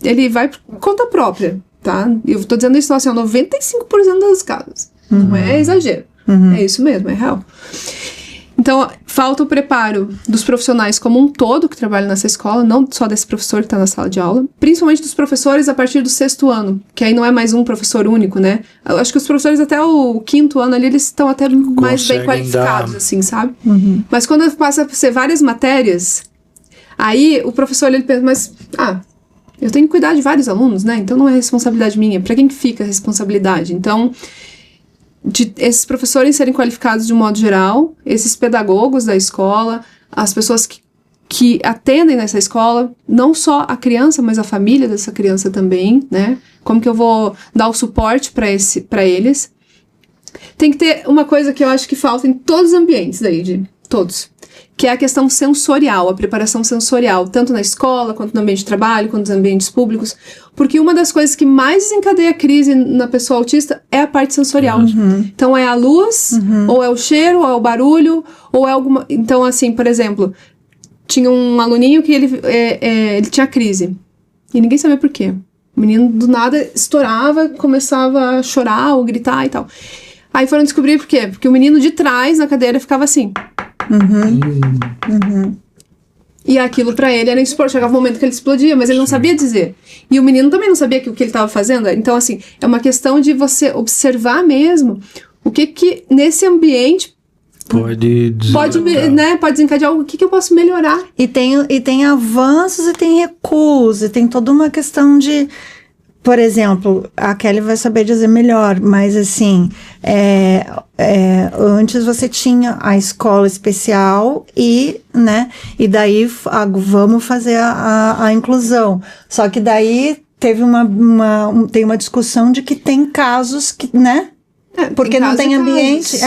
ele vai por conta própria. Tá? Eu tô dizendo isso assim, 95% das casos. Não é exagero. É isso mesmo, é real. Então, falta o preparo dos profissionais como um todo que trabalham nessa escola, não só desse professor que está na sala de aula, principalmente dos professores a partir do 6º ano, que aí não é mais um professor único, né? Eu acho que os professores até o 5º ano ali, eles estão até mais bem qualificados, assim, sabe? Mas quando passa a ser várias matérias, aí o professor, ele pensa, mas, eu tenho que cuidar de vários alunos, né? Então não é responsabilidade minha. Para quem que fica a responsabilidade? Então, de esses professores serem qualificados de um modo geral, esses pedagogos da escola, as pessoas que atendem nessa escola, não só a criança, mas a família dessa criança também, né? Como que eu vou dar o suporte para eles? Tem que ter uma coisa que eu acho que falta em todos os ambientes daí, todos, que é a questão sensorial, a preparação sensorial, tanto na escola, quanto no ambiente de trabalho, quanto nos ambientes públicos, porque uma das coisas que mais desencadeia a crise na pessoa autista é a parte sensorial. Então, é a luz, ou é o cheiro, ou é o barulho, ou é alguma... Então, assim, por exemplo, tinha um aluninho que ele tinha crise, e ninguém sabia por quê. O menino, do nada, estourava, começava a chorar ou gritar e tal. Aí foram descobrir por quê? Porque o menino de trás, na cadeira, ficava assim... E aquilo pra ele era insuportável. Chegava um momento que ele explodia, mas ele não sabia dizer. E o menino também não sabia o que ele estava fazendo. Então, assim, é uma questão de você observar mesmo o que nesse ambiente pode desencadear algo, o que eu posso melhorar. E tem avanços e tem recuos, e tem toda uma questão de... Por exemplo, a Kelly vai saber dizer melhor, mas assim, antes você tinha a escola especial e daí vamos fazer a inclusão. Só que daí teve tem uma discussão de que tem casos que, né? Porque não tem ambiente.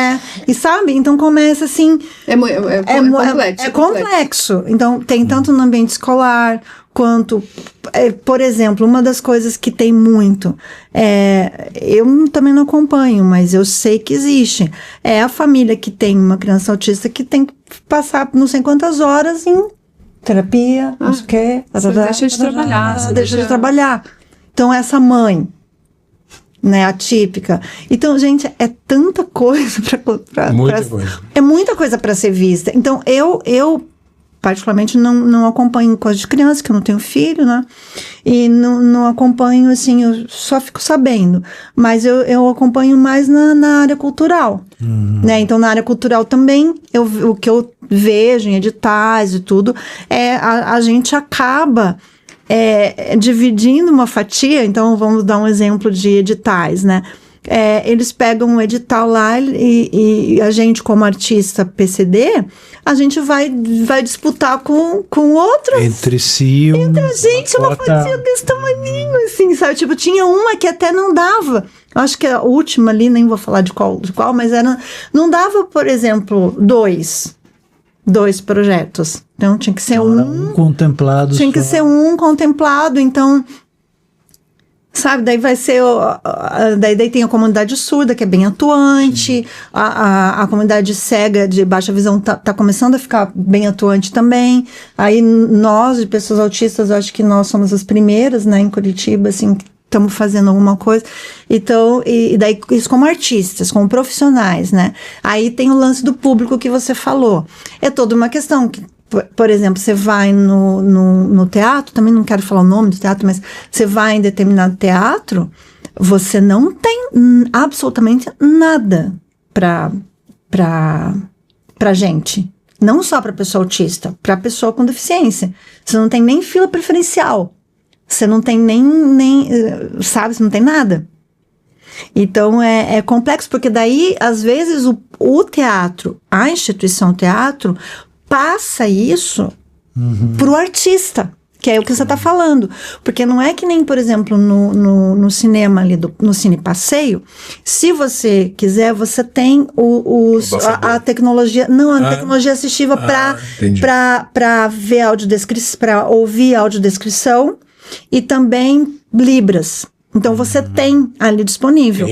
E sabe? Então começa assim... É complexo. Então tem tanto no ambiente escolar quanto... por exemplo, uma das coisas que tem muito... eu também não acompanho, mas eu sei que existe. É a família que tem uma criança autista que tem que passar não sei quantas horas em terapia, não sei o quê. Deixa de trabalhar. Deixa de trabalhar. Então, essa mãe... atípica. Então, gente, é tanta coisa é muita coisa para ser vista. Então, eu particularmente não acompanho coisa de criança, que eu não tenho filho, né? E não acompanho, assim, eu só fico sabendo. Mas eu acompanho mais na área cultural, né? Então, na área cultural também, o que eu vejo em editais e tudo, a gente acaba... dividindo uma fatia. Então vamos dar um exemplo de editais, né? Eles pegam um edital lá e a gente, como artista PCD, a gente vai disputar com outros. Entre si. Entre a gente, uma fatia desse tamaninho, assim, sabe? Tipo, tinha uma que até não dava. Eu acho que a última ali, nem vou falar de qual, mas não dava, por exemplo, dois projetos. Então, tinha que ser um contemplado. Tinha que ser um contemplado. Então, sabe, daí vai ser... Daí tem a comunidade surda, que é bem atuante. A comunidade cega de baixa visão tá começando a ficar bem atuante também. Aí, nós, de pessoas autistas, acho que nós somos as primeiras, né, em Curitiba, assim, estamos fazendo alguma coisa. Então, e daí isso como artistas, como profissionais, né? Aí tem o lance do público que você falou. É toda uma questão que, por exemplo, você vai no teatro, também não quero falar o nome do teatro, mas você vai em determinado teatro, você não tem absolutamente nada pra gente. Não só pra pessoa autista, pra pessoa com deficiência. Você não tem nem fila preferencial. Você não tem nem sabe, você não tem nada. Então, é complexo, porque daí, às vezes, o teatro, a instituição teatro, passa isso pro artista, que é o que você está falando. Porque não é que nem, por exemplo, no cinema ali, no Cine Passeio, se você quiser, você tem a tecnologia, tecnologia assistiva para ver audiodescrição, para ouvir audiodescrição, e também Libras. Então, você tem ali disponível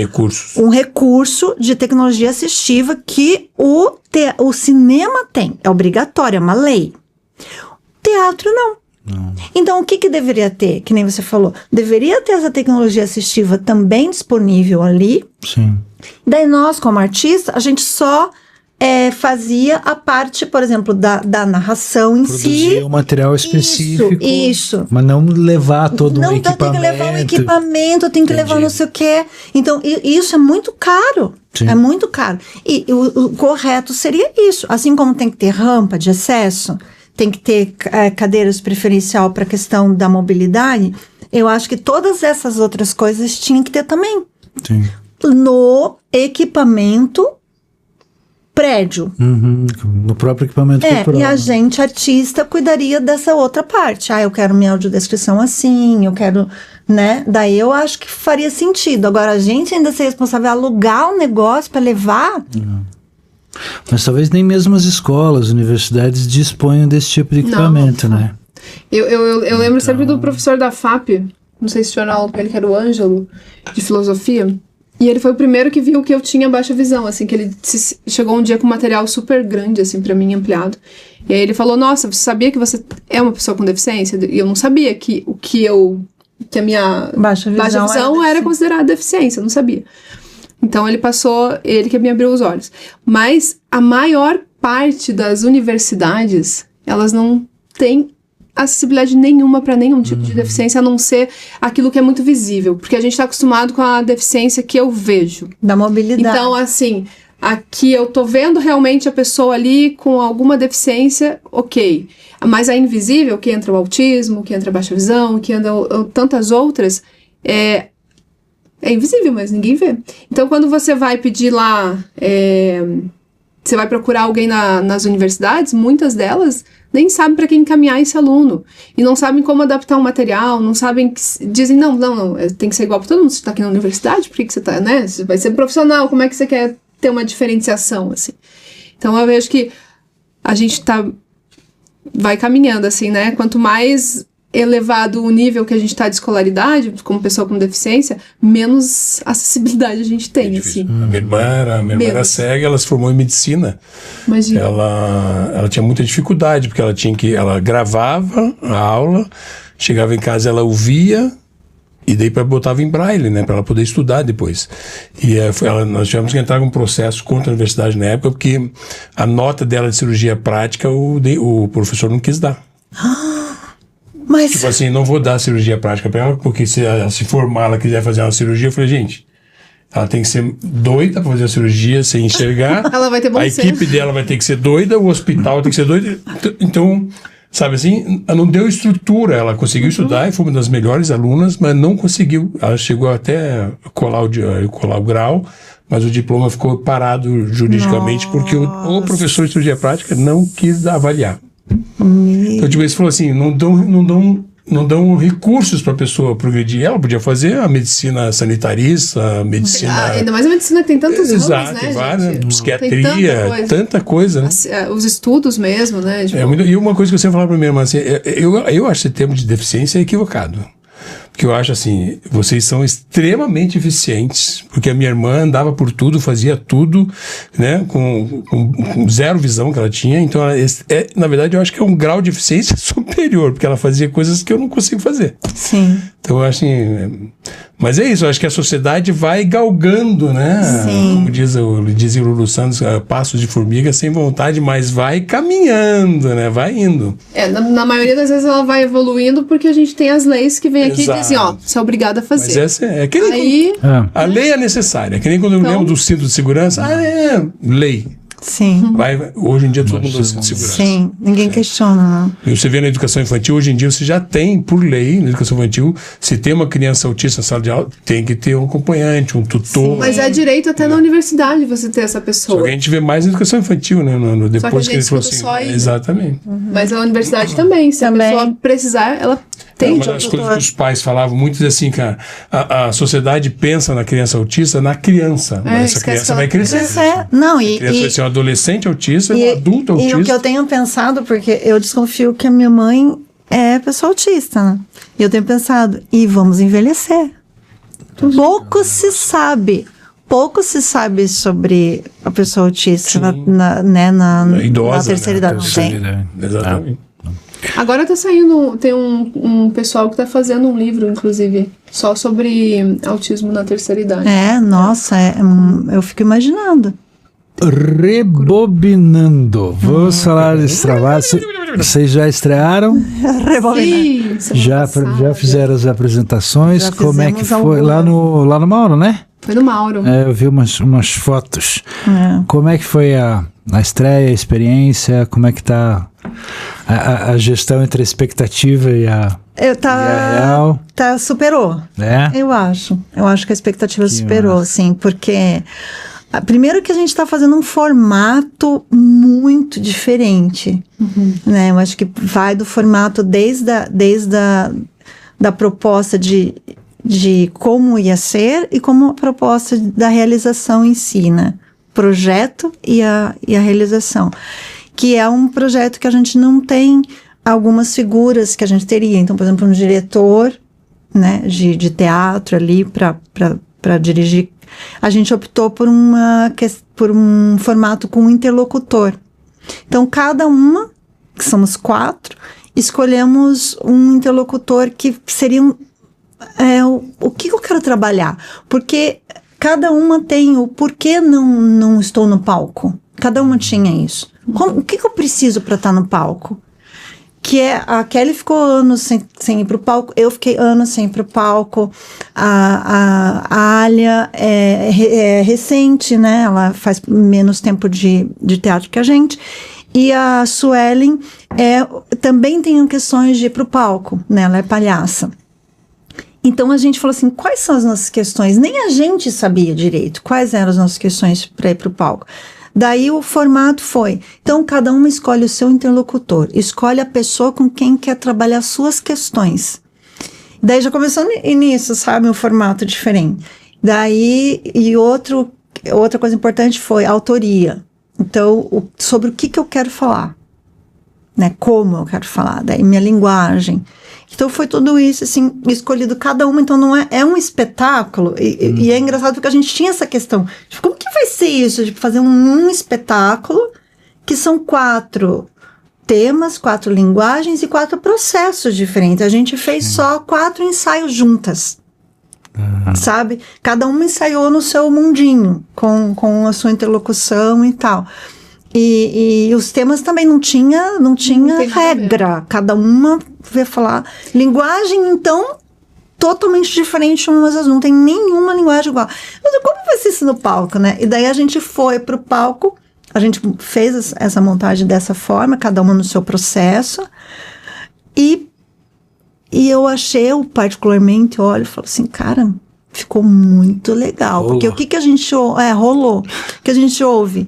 um recurso de tecnologia assistiva que o cinema tem. É obrigatório, é uma lei. O teatro, não. Então, o que deveria ter? Que nem você falou. Deveria ter essa tecnologia assistiva também disponível ali. Sim. Daí, nós, como artista, a gente só fazia a parte, por exemplo, da narração em si. Produzir um material específico. Isso. Mas não levar todo um equipamento. Não, tem que levar um equipamento, tem que Entendi. levar não sei o quê. Então, isso é muito caro. Sim. É muito caro. E o correto seria isso. Assim como tem que ter rampa de acesso, tem que ter cadeiras preferencial para a questão da mobilidade, eu acho que todas essas outras coisas tinham que ter também. Sim. No equipamento prédio. Uhum, no próprio equipamento cultural. E a gente, artista, cuidaria dessa outra parte. Eu quero minha audiodescrição assim, eu quero, né? Daí eu acho que faria sentido. Agora, a gente ainda ser responsável, alugar um negócio para levar... Mas talvez nem mesmo as escolas, universidades disponham desse tipo de equipamento, né? Eu lembro sempre do professor da FAP, não sei se tinha aula com ele, que era o Ângelo, de filosofia. E ele foi o primeiro que viu que eu tinha baixa visão, assim, que ele chegou um dia com um material super grande, assim, pra mim, ampliado. E aí ele falou, nossa, você sabia que você é uma pessoa com deficiência? E eu não sabia que a minha Baixa visão era considerada deficiência, eu não sabia. Então ele que me abriu os olhos. Mas a maior parte das universidades, elas não têm acessibilidade nenhuma para nenhum tipo de deficiência, a não ser aquilo que é muito visível. Porque a gente está acostumado com a deficiência que eu vejo. Da mobilidade. Então, assim, aqui eu tô vendo realmente a pessoa ali com alguma deficiência, ok. Mas a invisível, que entra o autismo, que entra a baixa visão, que entra tantas outras, é invisível, mas ninguém vê. Então, quando você vai pedir lá, você vai procurar alguém nas universidades, muitas delas nem sabem para quem encaminhar esse aluno. E não sabem como adaptar um material, não sabem... Dizem, não, tem que ser igual para todo mundo. Você está aqui na universidade, por que você está, né? Você vai ser profissional, como é que você quer ter uma diferenciação, assim? Então, eu vejo que a gente vai caminhando, assim, né? Quanto mais elevado o nível que a gente está de escolaridade, como pessoa com deficiência, menos acessibilidade a gente tem, assim. A minha irmã era cega, ela se formou em medicina. Imagina. Ela tinha muita dificuldade, porque ela gravava a aula, chegava em casa, ela ouvia, e daí botava em braille, né, para ela poder estudar depois. E nós tivemos que entrar com um processo contra a universidade na época, porque a nota dela de cirurgia prática, o professor não quis dar. Mas... Tipo assim, não vou dar cirurgia prática para ela, porque se ela se formar, ela quiser fazer uma cirurgia, eu falei, gente, ela tem que ser doida para fazer a cirurgia sem enxergar. Ela vai ter bom senso. A equipe dela vai ter que ser doida, o hospital tem que ser doido. Então, sabe assim, ela não deu estrutura. Ela conseguiu estudar e foi uma das melhores alunas, mas não conseguiu. Ela chegou até a colar o grau, mas o diploma ficou parado juridicamente. Nossa. Porque o professor de cirurgia prática não quis avaliar. Então, tipo, eles falaram assim, não dão recursos para a pessoa progredir. Ela podia fazer a medicina sanitarista, a medicina... ainda mais a medicina que tem tantos ramos, né, tem várias, gente? psiquiatria, tanta coisa, né? Os estudos mesmo, né? Tipo... E uma coisa que você falou primeiro, mas assim, eu acho esse termo de deficiência equivocado. Porque eu acho assim, vocês são extremamente eficientes, porque a minha irmã andava por tudo, fazia tudo, né, com zero visão que ela tinha, então na verdade eu acho que é um grau de eficiência superior, porque ela fazia coisas que eu não consigo fazer. Sim. Então eu acho assim, mas é isso, eu acho que a sociedade vai galgando, né? Sim. Como dizia o Lulu Santos, passos de formiga sem vontade, mas vai caminhando, né? Vai indo. Na maioria das vezes ela vai evoluindo porque a gente tem as leis que vêm aqui e dizem, você é obrigado a fazer. Mas essa é que nem a lei é necessária, que nem quando eu lembro do cinto de segurança, lei. Sim. Hoje em dia todo mundo usa cinto de segurança. Sim, ninguém questiona, não. E você vê na educação infantil, hoje em dia você já tem, por lei, na educação infantil, se tem uma criança autista na sala de aula, tem que ter um acompanhante, um tutor. Sim, mas é direito até na universidade você ter essa pessoa. Só que a gente vê mais na educação infantil, né? Depois que eles falam assim. Exatamente. Mas a universidade também, se a pessoa precisar, ela tem. Uma das coisas que os pais falavam muito assim, cara, a sociedade pensa na criança autista, na criança. Mas essa criança vai crescer. Não, a criança vai ser um adolescente autista, um adulto autista. E o que eu tenho pensado, porque eu desconfio que a minha mãe é pessoa autista, né? E eu tenho pensado, vamos envelhecer. Pouco se sabe sobre a pessoa autista na idosa, terceira idade. Não tem. Exatamente. Agora tá saindo, tem um pessoal que tá fazendo um livro, inclusive, só sobre autismo na terceira idade. Nossa, eu fico imaginando. Rebobinando. Vamos falar desse trabalho. Vocês já estrearam? Sim, semana Já passada. fizeram as apresentações? Já Como é que fizemos foi? Lá no Mauro, né? Foi no Mauro. É, eu vi umas fotos. Como é que foi a estreia, a experiência? Como é que tá a gestão entre a expectativa e a real? Superou. Eu acho que a expectativa superou, massa. sim, porque primeiro que a gente está fazendo um formato muito diferente, né? Eu acho que vai do formato desde da proposta de como ia ser e como a proposta da realização em si, né? Projeto e a realização, que é um projeto que a gente não tem algumas figuras que a gente teria. Então, por exemplo, um diretor, né, de teatro ali para dirigir. A gente optou por um formato com um interlocutor. Então, cada uma, que somos 4, escolhemos um interlocutor que seria o que eu quero trabalhar. Porque cada uma tem o porquê não estou no palco. Cada uma tinha isso. O que eu preciso para estar no palco? Que a Kelly ficou anos sem ir pro palco, eu fiquei anos sem ir pro palco, a Alia é recente, né, ela faz menos tempo de teatro que a gente, e a Suelen também tem questões de ir pro palco, né, ela é palhaça. Então a gente falou assim, quais são as nossas questões? Nem a gente sabia direito quais eram as nossas questões para ir pro palco. Daí o formato foi, então cada uma escolhe o seu interlocutor, escolhe a pessoa com quem quer trabalhar suas questões. Daí já começou nisso, sabe, um formato diferente. Daí, outra coisa importante foi a autoria. Então, sobre o que eu quero falar, né, como eu quero falar, daí minha linguagem. Então foi tudo isso, assim, escolhido cada uma, então não é um espetáculo, e é engraçado porque a gente tinha essa questão, de como que vai ser isso, de fazer um espetáculo, que são 4 temas, 4 linguagens e 4 processos diferentes, a gente fez só 4 ensaios juntas, sabe? Cada uma ensaiou no seu mundinho, com a sua interlocução e tal. E os temas também não tinha regra, cada uma veio falar. Linguagem, então, totalmente diferente umas das outras, não tem nenhuma linguagem igual. Mas como vai ser isso no palco, né? E daí a gente foi pro palco, a gente fez essa montagem dessa forma, cada uma no seu processo, e eu achei, eu particularmente, olho e falo assim, cara, ficou muito legal. Rolou. Porque o que a gente rolou? O que a gente ouve?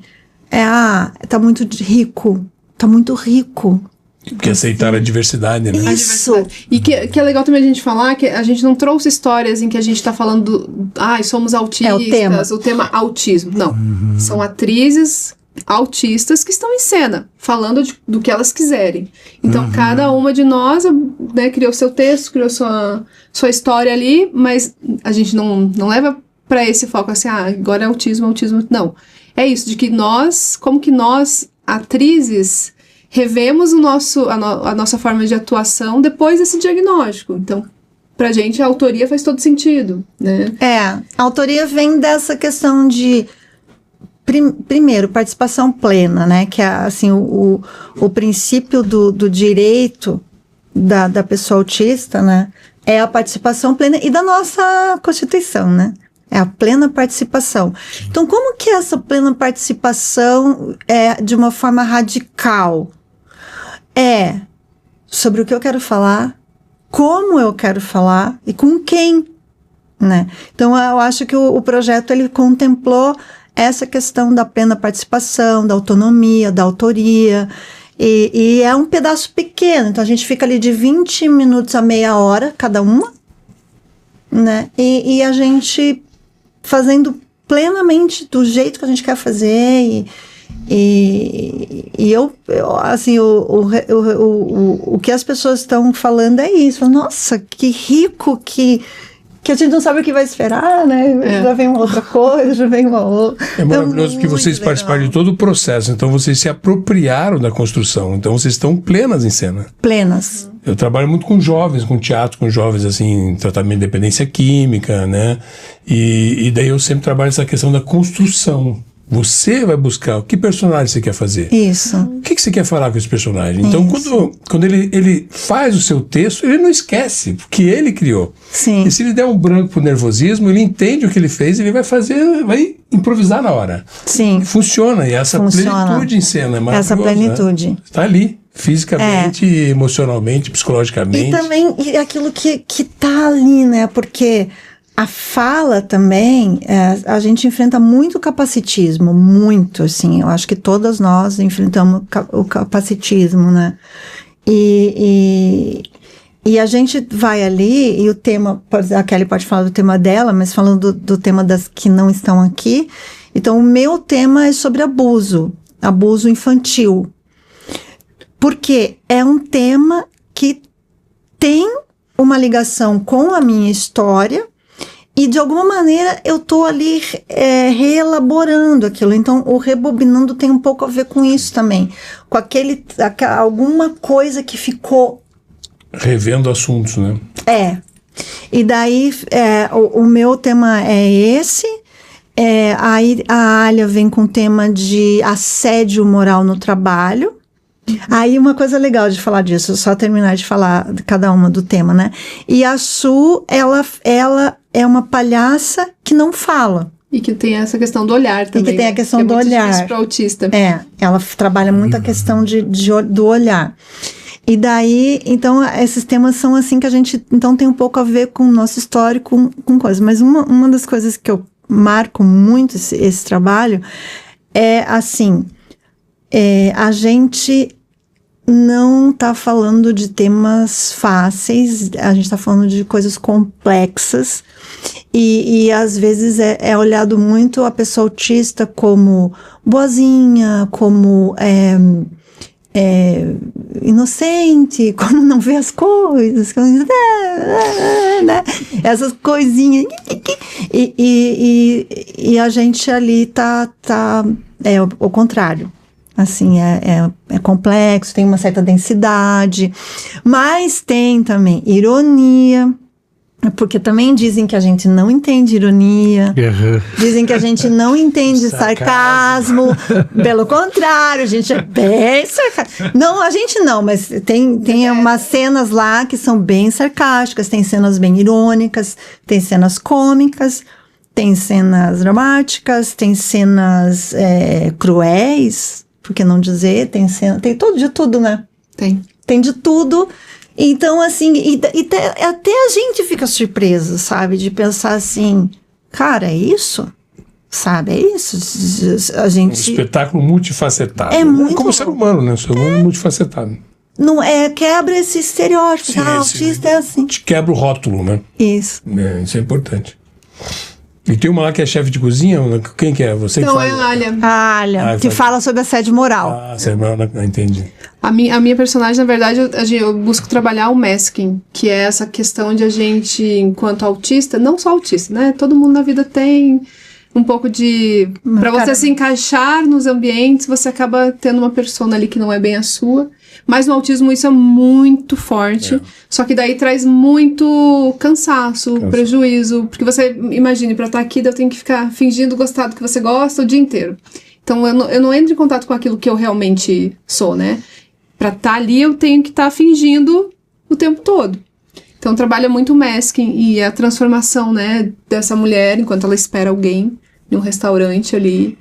Tá muito rico. Tá muito rico. Porque aceitaram a diversidade, né? Isso. E que é legal também a gente falar que a gente não trouxe histórias em que a gente tá falando somos autistas, o tema autismo. Não. São atrizes autistas que estão em cena, falando do que elas quiserem. Então, cada uma de nós, né, criou seu texto, criou sua história ali, mas a gente não leva para esse foco assim, agora é autismo. Não. É isso, de que como que nós, atrizes, revemos a nossa forma de atuação depois desse diagnóstico. Então, pra gente, a autoria faz todo sentido, né? A autoria vem dessa questão de, primeiro, participação plena, né? Que é, assim, o princípio do direito da pessoa autista, né? É a participação plena e da nossa Constituição, né? É a plena participação. Então, como que essa plena participação é de uma forma radical? É sobre o que eu quero falar, como eu quero falar e com quem, né? Então, eu acho que o projeto, ele contemplou essa questão da plena participação, da autonomia, da autoria, e é um pedaço pequeno. Então, a gente fica ali de 20 minutos a meia hora, cada uma, né? E a gente fazendo plenamente do jeito que a gente quer fazer, e eu assim, o que as pessoas estão falando é isso. Nossa, que rico, que a gente não sabe o que vai esperar, né? Já vem uma outra coisa, já vem uma outra. É maravilhoso porque vocês participaram de todo o processo, então vocês se apropriaram da construção, então vocês estão plenas em cena. Plenas. Eu trabalho muito com jovens, com teatro, com jovens, assim, tratamento de dependência química, né? E daí eu sempre trabalho essa questão da construção. Você vai buscar que personagem você quer fazer. Isso. O que você quer falar com esse personagem? Então, quando ele faz o seu texto, ele não esquece, porque ele criou. Sim. E se ele der um branco pro nervosismo, ele entende o que ele fez, ele vai improvisar na hora. Sim. Funciona, e essa plenitude em cena é maravilhosa. Essa plenitude. Está ali, fisicamente, emocionalmente, psicologicamente. E também aquilo que tá ali, né? Porque a fala também, a gente enfrenta muito capacitismo, muito, assim. Eu acho que todas nós enfrentamos o capacitismo, né? E a gente vai ali, e o tema, a Kelly pode falar do tema dela, mas falando do tema das que não estão aqui, então o meu tema é sobre abuso infantil. Porque é um tema que tem uma ligação com a minha história, e de alguma maneira eu tô ali reelaborando aquilo. Então o Rebobinando tem um pouco a ver com isso também. Com alguma coisa que ficou... Revendo assuntos, né? E daí o meu tema é esse. Aí a Alia vem com o tema de assédio moral no trabalho. Aí uma coisa legal de falar disso, só terminar de falar de cada uma do tema, né? E a Su, ela é uma palhaça que não fala. E que tem essa questão do olhar também. E que tem a questão do muito olhar. difícil para autista. Ela trabalha muito a questão do olhar. E daí, então, esses temas são assim que a gente, então, tem um pouco a ver com o nosso histórico, com coisas. Mas uma das coisas que eu marco muito esse trabalho é, assim, a gente não está falando de temas fáceis, a gente está falando de coisas complexas e às vezes é olhado muito a pessoa autista como boazinha, como inocente, como não vê as coisas, né? Essas coisinhas e a gente ali tá o contrário. Assim, é complexo, tem uma certa densidade, mas tem também ironia, porque também dizem que a gente não entende ironia, dizem que a gente não entende sarcasmo, pelo contrário, a gente é bem sarcástico. Não, a gente não, mas tem umas cenas lá que são bem sarcásticas, tem cenas bem irônicas, tem cenas cômicas, tem cenas dramáticas, tem cenas cruéis, por que não dizer, tem de tudo, né? Tem de tudo. Então, assim, até a gente fica surpreso, sabe? De pensar assim, cara, é isso? Sabe, é isso? A gente... Um espetáculo multifacetado. Muito como o ser humano, né? O ser humano é multifacetado. Não quebra esse estereótipo. Sim, autista é assim. Te quebra o rótulo, né? Isso. Isso é importante. E tem uma lá que é chefe de cozinha? Quem que é? Você então, que faz? É a Alia. A Alia, que fala sobre assédio moral. Assédio moral, entendi. A minha personagem, na verdade, eu busco trabalhar o masking, que é essa questão de a gente, enquanto autista, não só autista, né? Todo mundo na vida tem um pouco de... Para você se encaixar nos ambientes, você acaba tendo uma persona ali que não é bem a sua. Mas no autismo isso é muito forte. Só que daí traz muito cansaço, prejuízo. Porque você, imagine, pra estar aqui, eu tenho que ficar fingindo gostar do que você gosta o dia inteiro. Então eu não entro em contato com aquilo que eu realmente sou, né? Pra estar ali, eu tenho que estar fingindo o tempo todo. Então trabalha muito o masking e a transformação, né, dessa mulher enquanto ela espera alguém em um restaurante ali,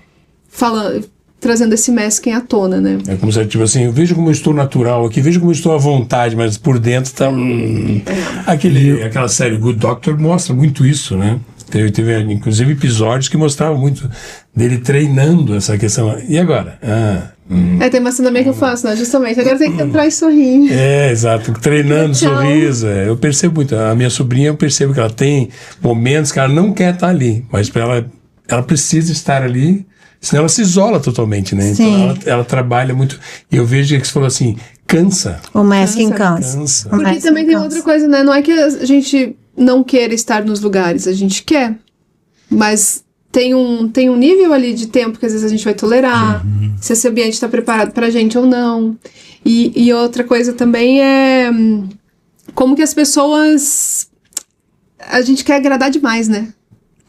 trazendo esse masking à tona, né? É como se, tipo assim, eu vejo como eu estou natural aqui, vejo como eu estou à vontade, mas por dentro tá... Aquela série Good Doctor mostra muito isso, né? Teve inclusive episódios que mostravam muito dele treinando essa questão. E agora? Tem uma cena que eu faço, né? Justamente. Agora tem que entrar e sorrir. Exato. Treinando sorriso. Eu percebo muito. A minha sobrinha, eu percebo que ela tem momentos que ela não quer estar ali, mas ela precisa estar ali, senão ela se isola totalmente, né? Sim. Então ela trabalha muito. E eu vejo que você falou assim, cansa. O masking cansa. Porque também tem outra coisa, né? Não é que a gente não queira estar nos lugares, a gente quer. Mas tem um nível ali de tempo que às vezes a gente vai tolerar, se esse ambiente está preparado pra gente ou não. E outra coisa também é como que as pessoas... A gente quer agradar demais, né?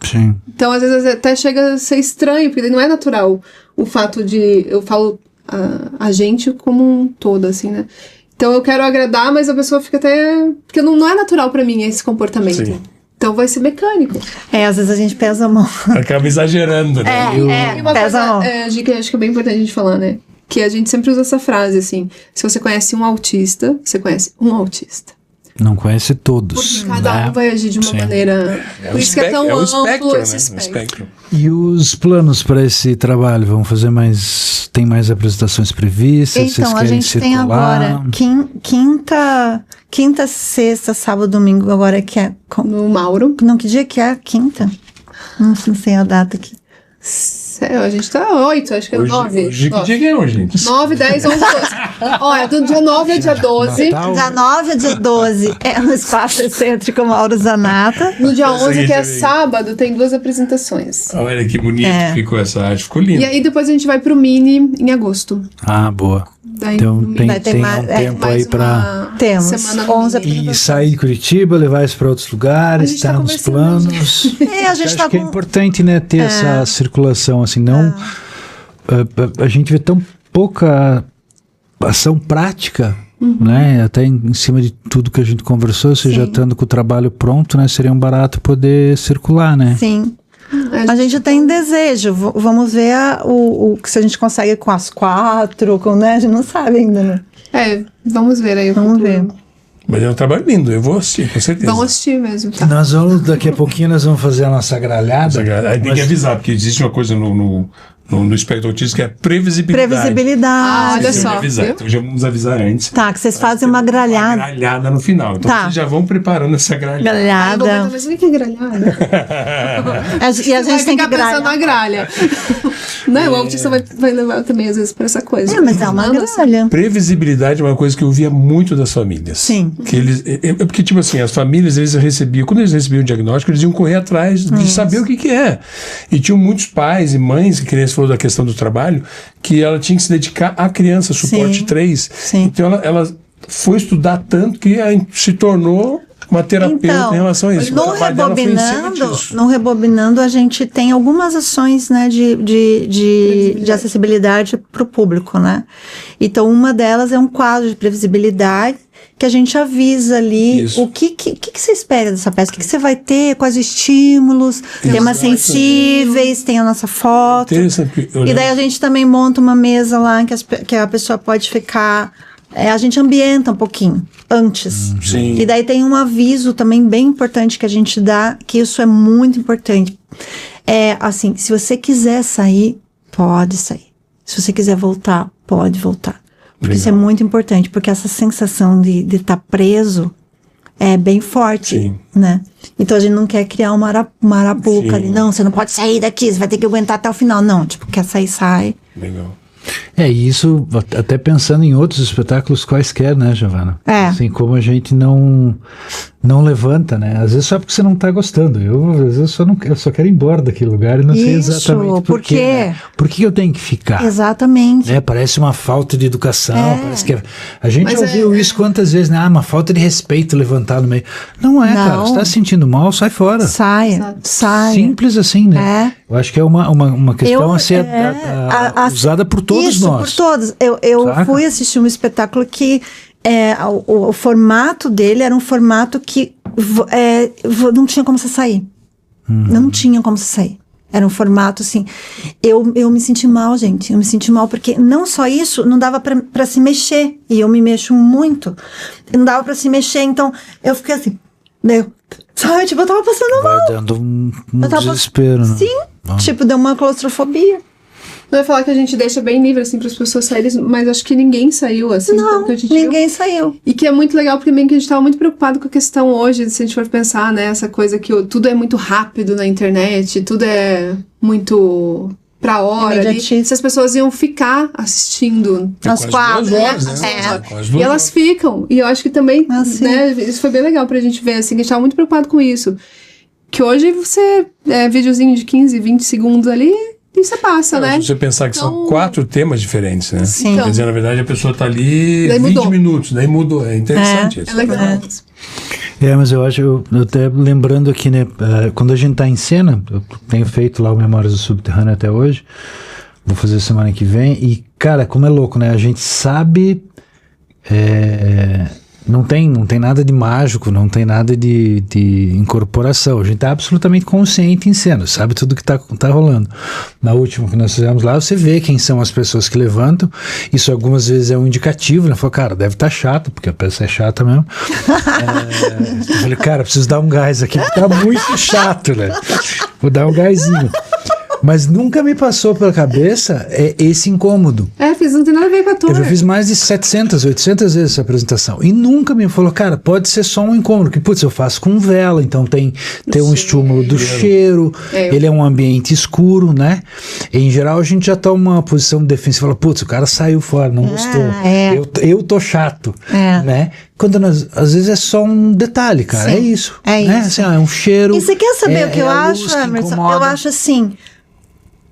Sim. Então, às vezes, até chega a ser estranho, porque não é natural o fato de... Eu falo a gente como um todo, assim, né? Então, eu quero agradar, mas a pessoa fica até... Porque não é natural pra mim esse comportamento. Sim. Então, vai ser mecânico. Às vezes a gente pesa a mão. Acaba exagerando, né? E uma pesa a mão. coisa, Gi, que eu acho que é bem importante a gente falar, né? Que a gente sempre usa essa frase, assim. Se você conhece um autista, você conhece um autista. Não conhece todos. Porque cada né? um vai agir de uma Sim. maneira... Por isso que é tão o amplo espectro, esse né? O espectro. espectro. E os planos para esse trabalho? Vão fazer mais... Tem mais apresentações previstas? Vocês Então, a querem gente tem circular? agora quinta, sexta, sábado, domingo, agora que é... No Mauro. Não, que dia que é? Quinta? Não sei a data aqui. A gente tá 8, acho que é 9. Hoje, que dia que é hoje, gente? 9, 10, 11, 12. Olha, do dia 9 ao dia 12. Natal. Dia 9 a dia 12 é no Espaço Excêntrico Mauro Zanata. No dia 11, que é Seguinte, amigo. sábado, tem 2 apresentações. Olha que bonito É. que ficou essa arte. Ficou lindo. E aí depois a gente vai pro Mini em agosto. Ah, boa. Daí, Então no Mini tem, Vai ter tem mais- um tempo mais aí para... uma Temos semana no 11 Mini. E sair de Curitiba, levar isso para outros lugares, A gente tá tá nos conversando, planos. A gente Acho tá que é com... importante, né, ter essa circulação, assim, não... A gente vê tão pouca ação prática, né, até em cima de tudo que a gente conversou, você já estando com o trabalho pronto, né, seria um barato poder circular, né? Sim. A gente tem desejo. Vamos ver o que se a gente consegue com as 4, né? A gente não sabe ainda, né? Vamos ver aí. o Vamos futuro. ver. Mas é um trabalho lindo, eu vou assistir, com certeza. Vamos assistir mesmo, tá? Nós vamos, daqui a pouquinho, nós vamos fazer a nossa gralhada. Aí tem que avisar, porque existe uma coisa no espectro autista que é previsibilidade. Previsibilidade. Olha Tem que só, avisar, viu? então já vamos avisar antes. Tá, que vocês fazem uma gralhada. Gralhada no final. Então Tá. vocês já vão preparando essa gralhada. Aí eu vou Gralhada. pensar, mas o que é gralhada? E a Vai gente tem que ficar pensando na gralhar. gralha. Não, o autista vai levar também, às vezes, pra essa coisa. Mas é uma Nossa. gralha. Previsibilidade é uma coisa que eu via muito das famílias. Sim. Que eles, porque, tipo assim, as famílias, eles recebiam, quando eles recebiam o diagnóstico, eles iam correr atrás de saber o que é. E tinham muitos pais e mães, que nem você falou da questão do trabalho, que ela tinha que se dedicar à criança, suporte Sim. 3. Sim. Então ela foi estudar tanto que se tornou uma terapeuta em relação a isso. O No trabalho dela foi em cima disso. Rebobinando, a gente tem algumas ações, né, de acessibilidade para o público, né? Então, uma delas é um quadro de previsibilidade que a gente avisa ali Isso. o que você espera dessa peça, o que você vai ter, quais estímulos, temas sensíveis, tem a nossa foto. Interessante. E daí a gente também monta uma mesa lá que a pessoa pode ficar... a gente ambienta um pouquinho antes. Sim. E daí tem um aviso também bem importante que a gente dá, que isso é muito importante. É assim, se você quiser sair, pode sair. Se você quiser voltar, pode voltar. Porque isso é muito importante, porque essa sensação de estar preso é bem forte, Sim. né? Então a gente não quer criar uma arapuca Sim. ali. Não, você não pode sair daqui, você vai ter que aguentar até o final. Não, tipo, quer sair, sai. Legal. E isso até pensando em outros espetáculos quaisquer, né, Giovana? Assim como a gente não levanta, né? Às vezes só porque você não tá gostando. Às vezes eu só quero ir embora daquele lugar e não sei Isso, exatamente por quê. Né? Por que eu tenho que ficar? Exatamente. Parece uma falta de educação. Parece que a gente Mas ouviu isso quantas vezes, né? Uma falta de respeito levantar no meio. Não é, cara. Você tá se sentindo mal, sai fora. Saia. Simples assim, né? Eu acho que é uma questão a ser usada por todos isso, nós. por todos. Eu fui assistir um espetáculo que o formato dele era um formato que não tinha como você sair. Não tinha como você sair. Era um formato assim. Eu me senti mal, gente. Eu me senti mal porque não só isso, não dava pra se mexer. E eu me mexo muito. Não dava pra se mexer. Então eu fiquei assim. Sabe? Tipo, eu tava passando mal. Vai dando um Eu tava- desespero, né? Sim. Tipo, deu uma claustrofobia. Eu ia falar que a gente deixa bem livre, assim, para as pessoas saírem, mas acho que ninguém saiu, assim. Não, pelo que a gente viu. ninguém saiu. E que é muito legal, porque meio que a gente tava muito preocupado com a questão hoje, se a gente for pensar, né, essa coisa que tudo é muito rápido na internet, tudo é muito pra hora ali. Imediatista. Se as pessoas iam ficar assistindo As Quase quatro, 2 horas, né? É. Quase 2 e elas horas. ficam. E eu acho que também, sim. né, isso foi bem legal pra gente ver, assim, que a gente tava muito preocupado com isso. Que hoje você, videozinho de 15, 20 segundos ali, e você passa, né? Se você pensar que são Então- 4 temas diferentes, né? Sim. Quer dizer, na verdade, a pessoa tá ali Daí 20 mudou. minutos, daí mudou. É interessante isso. É legal. Mas eu acho, eu até lembrando aqui, né, quando a gente tá em cena, eu tenho feito lá o Memórias do Subterrâneo até hoje, vou fazer semana que vem, e cara, como é louco, né, a gente sabe, não tem nada de mágico, não tem nada de incorporação, a gente tá absolutamente consciente em cena, sabe tudo que tá rolando. Na última que nós fizemos lá, você vê quem são as pessoas que levantam, isso algumas vezes é um indicativo, né, fala, cara, deve estar chato, porque a peça é chata mesmo. Eu falei, cara, preciso dar um gás aqui, porque tá muito chato, né, vou dar um gásinho. Mas nunca me passou pela cabeça esse incômodo. Não tem nada a ver com a ator. Eu já fiz mais de 700, 800 vezes essa apresentação. E nunca me falou, cara, pode ser só um incômodo. Que, putz, eu faço com vela, então tem um estímulo do cheiro, ele é um ambiente escuro, né? E, em geral, a gente já toma uma posição defensiva. Fala, putz, o cara saiu fora, não gostou. Eu tô chato, né? Quando às vezes é só um detalhe, cara. Sim, é isso. É né? isso. Assim, é um cheiro. E você quer saber o que eu acho, Emerson? Eu acho assim...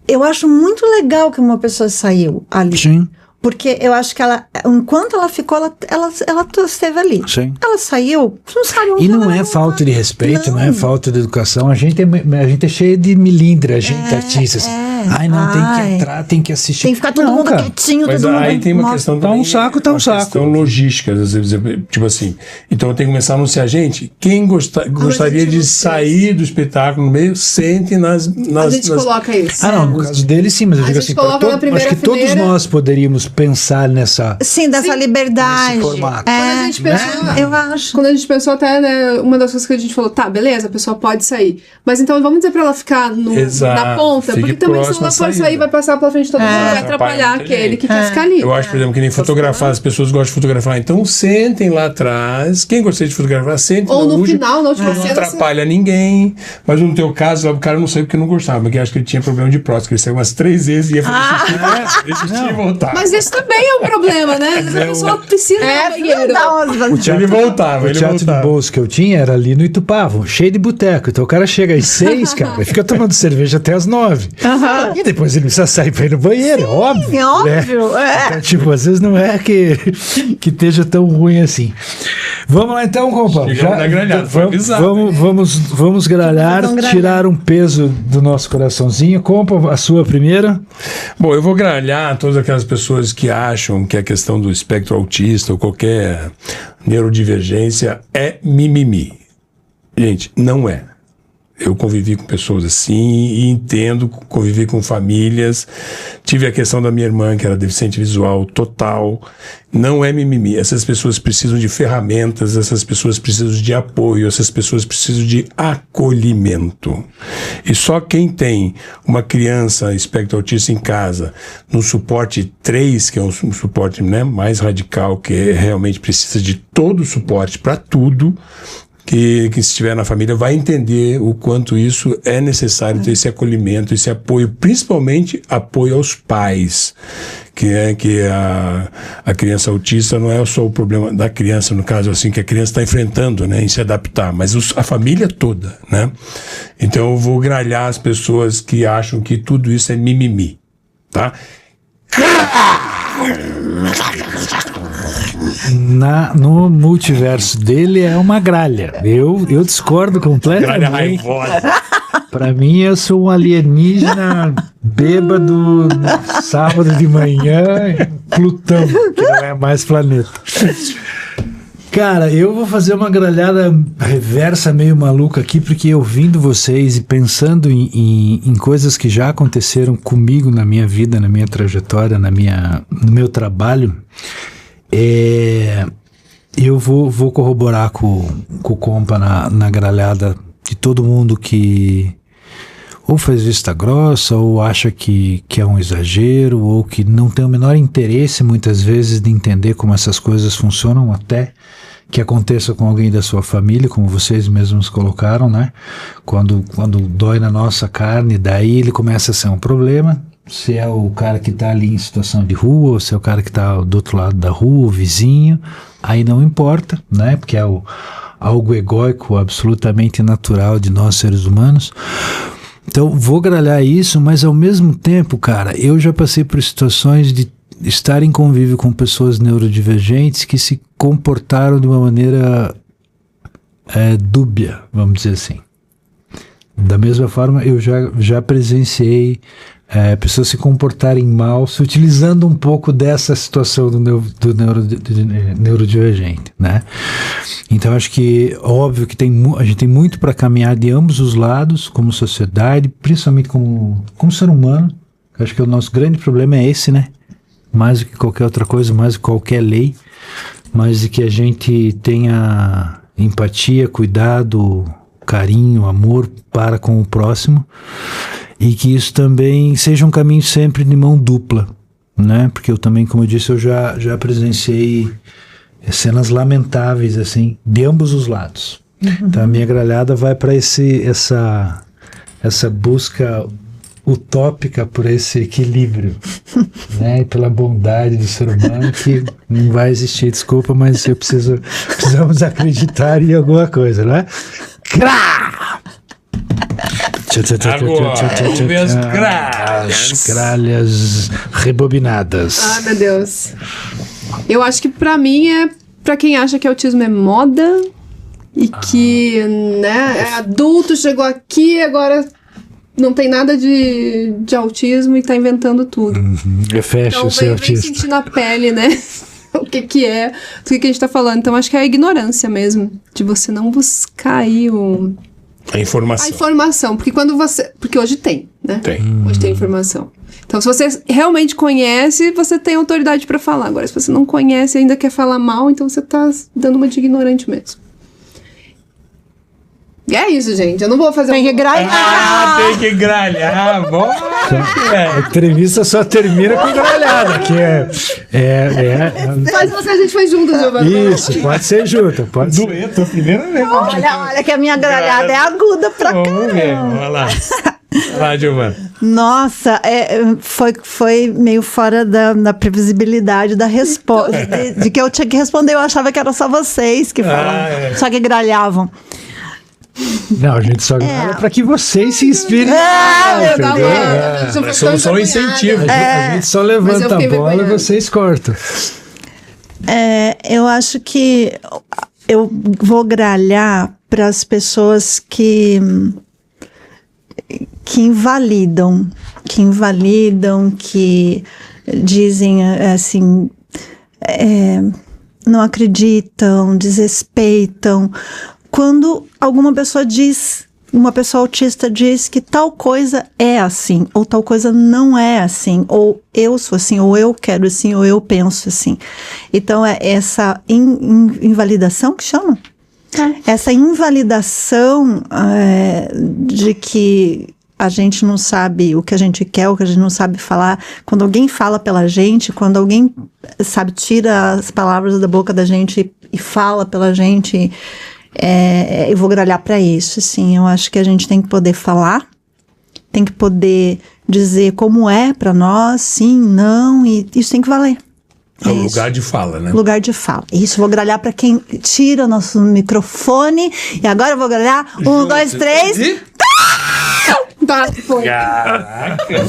Eu acho muito legal que uma pessoa saiu ali. Sim. Porque eu acho que ela, enquanto ela ficou, ela esteve ali. Sim. Ela saiu, não sabe onde E não ela é vai falta voltar. de respeito, não é falta de educação. A gente é cheio de milindre, a gente artistas. Ai, não, tem que entrar, tem que assistir. Tem que ficar todo não, mundo cara. quietinho, Mas todo mundo... aí tem uma questão Tá um também, saco, tá um saco. questão logística, às vezes, tipo assim. Então eu tenho que começar a anunciar, gente, quem gostaria de sair do espetáculo no meio, sente nas... A gente coloca isso. Não, no caso dele sim, mas eu digo gente assim, coloca na primeira acho que todos fileira. nós poderíamos pensar nessa... Sim, dessa liberdade. Nesse formato. Quando a gente pensou, Eu acho. Quando a gente pensou até, né, uma das coisas que a gente falou, tá, beleza, a pessoa pode sair. Mas então vamos dizer pra ela ficar Exato, na ponta, fique porque também se próximo ela à for saída. sair, vai passar pela frente de todo mundo, vai atrapalhar muita aquele gente. que quer ficar ali. Eu acho, por exemplo, que nem fotografar, as pessoas gostam de fotografar, então sentem lá atrás, quem gostaria de fotografar, sentem Ou no última, final, na última não cena, atrapalha ninguém, mas no teu caso, o cara não saiu porque não gostava, porque acho que ele tinha problema de próstata, que ele saiu umas 3 vezes e ia fazer xixi e voltar. Mas isso também é um problema, né? Às vezes a pessoa precisa de um banheiro. Ele voltava, O teatro de bolso que eu tinha era ali no Itupava, cheio de boteco. Então o cara chega às 6, cara, e fica tomando cerveja até às 9. E depois ele precisa sair pra ir no banheiro, é óbvio. É óbvio. Então, tipo, às vezes não é que esteja tão ruim assim. Vamos lá então, compa. Chegamos na gralhada, foi avisado, Vamos gralhar, tirar um peso do nosso coraçãozinho. Compa, a sua primeira. Bom, eu vou gralhar todas aquelas pessoas que acham que a questão do espectro autista ou qualquer neurodivergência é mimimi. Gente, não é. Eu convivi com pessoas assim e entendo, convivi com famílias. Tive a questão da minha irmã, que era deficiente visual total. Não é mimimi. Essas pessoas precisam de ferramentas, essas pessoas precisam de apoio, essas pessoas precisam de acolhimento. E só quem tem uma criança espectro autista em casa, no suporte 3, que é um suporte, né, mais radical, que realmente precisa de todo o suporte para tudo, que se estiver na família vai entender o quanto isso é necessário ter esse acolhimento, esse apoio, principalmente apoio aos pais, que é que a criança autista não é só o problema da criança, no caso assim, que a criança está enfrentando, né, em se adaptar, mas a família toda, né? Então eu vou gralhar as pessoas que acham que tudo isso é mimimi, tá? No multiverso dele é uma gralha. Eu discordo Gralha completamente. raivosa. Pra mim, eu sou um alienígena bêbado sábado de manhã em Plutão, que não é mais planeta. Cara, eu vou fazer uma gralhada reversa meio maluca aqui, porque ouvindo vocês e pensando em coisas que já aconteceram comigo na minha vida, na minha trajetória, no meu trabalho, eu vou corroborar com o compa na gralhada de todo mundo que ou faz vista grossa, ou acha que é um exagero, ou que não tem o menor interesse muitas vezes de entender como essas coisas funcionam, até que aconteça com alguém da sua família, como vocês mesmos colocaram, né? Quando dói na nossa carne, daí ele começa a ser um problema. Se é o cara que está ali em situação de rua, ou se é o cara que está do outro lado da rua, o vizinho, aí não importa, né? Porque é algo egóico, absolutamente natural de nós seres humanos. Então, vou gralhar isso, mas ao mesmo tempo, cara, eu já passei por situações de estar em convívio com pessoas neurodivergentes que se comportaram de uma maneira dúbia, vamos dizer assim. Da mesma forma, eu já presenciei pessoas se comportarem mal, se utilizando um pouco dessa situação do neurodivergente, né? Então, acho que, óbvio que a gente tem muito para caminhar de ambos os lados, como sociedade, principalmente como ser humano. Eu acho que o nosso grande problema é esse, né? Mais do que qualquer outra coisa, mais do que qualquer lei, mas de que a gente tenha empatia, cuidado, carinho, amor para com o próximo, e que isso também seja um caminho sempre de mão dupla, né? Porque eu também, como eu disse, eu já presenciei cenas lamentáveis, assim, de ambos os lados. Então a minha gralhada vai para essa busca utópica por esse equilíbrio, né? E pela bondade do ser humano, que não vai existir, desculpa, mas precisamos acreditar em alguma coisa, né? Crá! Agora, vamos ver as gralhas. Gralhas rebobinadas. Ah, meu Deus. Eu acho que pra mim pra quem acha que autismo é moda e que, né, é adulto, chegou aqui, agora não tem nada de autismo e tá inventando tudo. Fecha Então o seu vem autista. sentir na pele, né? O que é, do que a gente tá falando. Então acho que é a ignorância mesmo, de você não buscar aí A informação. a informação, porque hoje tem, né? Tem. Hoje tem informação. Então, se você realmente conhece, você tem autoridade pra falar. Agora, se você não conhece e ainda quer falar mal, então você tá dando uma de ignorante mesmo. E é isso, gente. Eu não vou fazer... Tem que gralhar. Tem que gralhar. Bom. A entrevista só termina com gralhada, que Mas a gente faz junto, Giovana. Isso, pode ser junto, pode ser. Dueto, a primeira vez. Olha que a minha gralhada é aguda pra Vamos ver, caramba. vamos lá. Vai lá, Giovana. Nossa, foi meio fora da previsibilidade da resposta, de que eu tinha que responder. Eu achava que era só vocês que falavam, só que gralhavam. Não, a gente só gralha pra que vocês se inspirem. Nós somos só um incentivo. A gente só levanta a bola e vocês cortam. Eu acho que eu vou gralhar para as pessoas que invalidam, que dizem assim, não acreditam, desrespeitam. Quando alguma pessoa autista diz que tal coisa é assim, ou tal coisa não é assim, ou eu sou assim, ou eu quero assim, ou eu penso assim. Então, é essa invalidação que chama? Essa invalidação de que a gente não sabe o que a gente quer, o que a gente não sabe falar. Quando alguém fala pela gente, quando alguém, tira as palavras da boca da gente e fala pela gente... eu vou gralhar para isso, assim. Eu acho que a gente tem que poder falar, tem que poder dizer como é para nós, sim, não, e isso tem que valer. É o lugar de fala, né? Lugar de fala. Isso, vou gralhar para quem tira o nosso microfone. E agora eu vou gralhar. 1, 2, 3. Tá, foi. Caraca!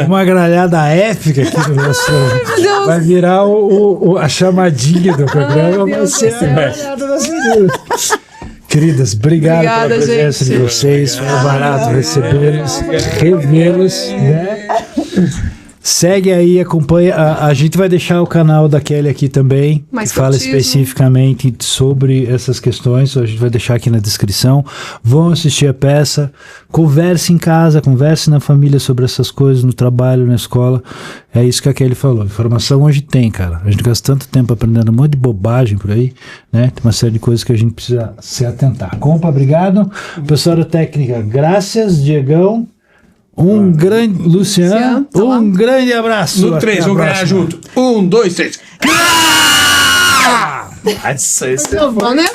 Uma gralhada épica aqui no nosso. Vai virar a chamadinha do programa. Vai ser a gralhada das meninas. Queridas, obrigado pela presença de vocês. Foi barato recebê-los, revê-los, né? Segue aí, acompanha. A gente vai deixar o canal da Kelly aqui também, que fala especificamente sobre essas questões. A gente vai deixar aqui na descrição. Vão assistir a peça, converse em casa, converse na família sobre essas coisas, no trabalho, na escola. É isso que a Kelly falou. Informação hoje tem, cara. A gente gasta tanto tempo aprendendo um monte de bobagem por aí, né? Tem uma série de coisas que a gente precisa se atentar. Compa, obrigado. Pessoal da técnica, graças, Diegão. Um grande... Luciano, um grande abraço. No 3, vamos ganhar junto. 1, 2, 3. Nossa, esse é bom, né?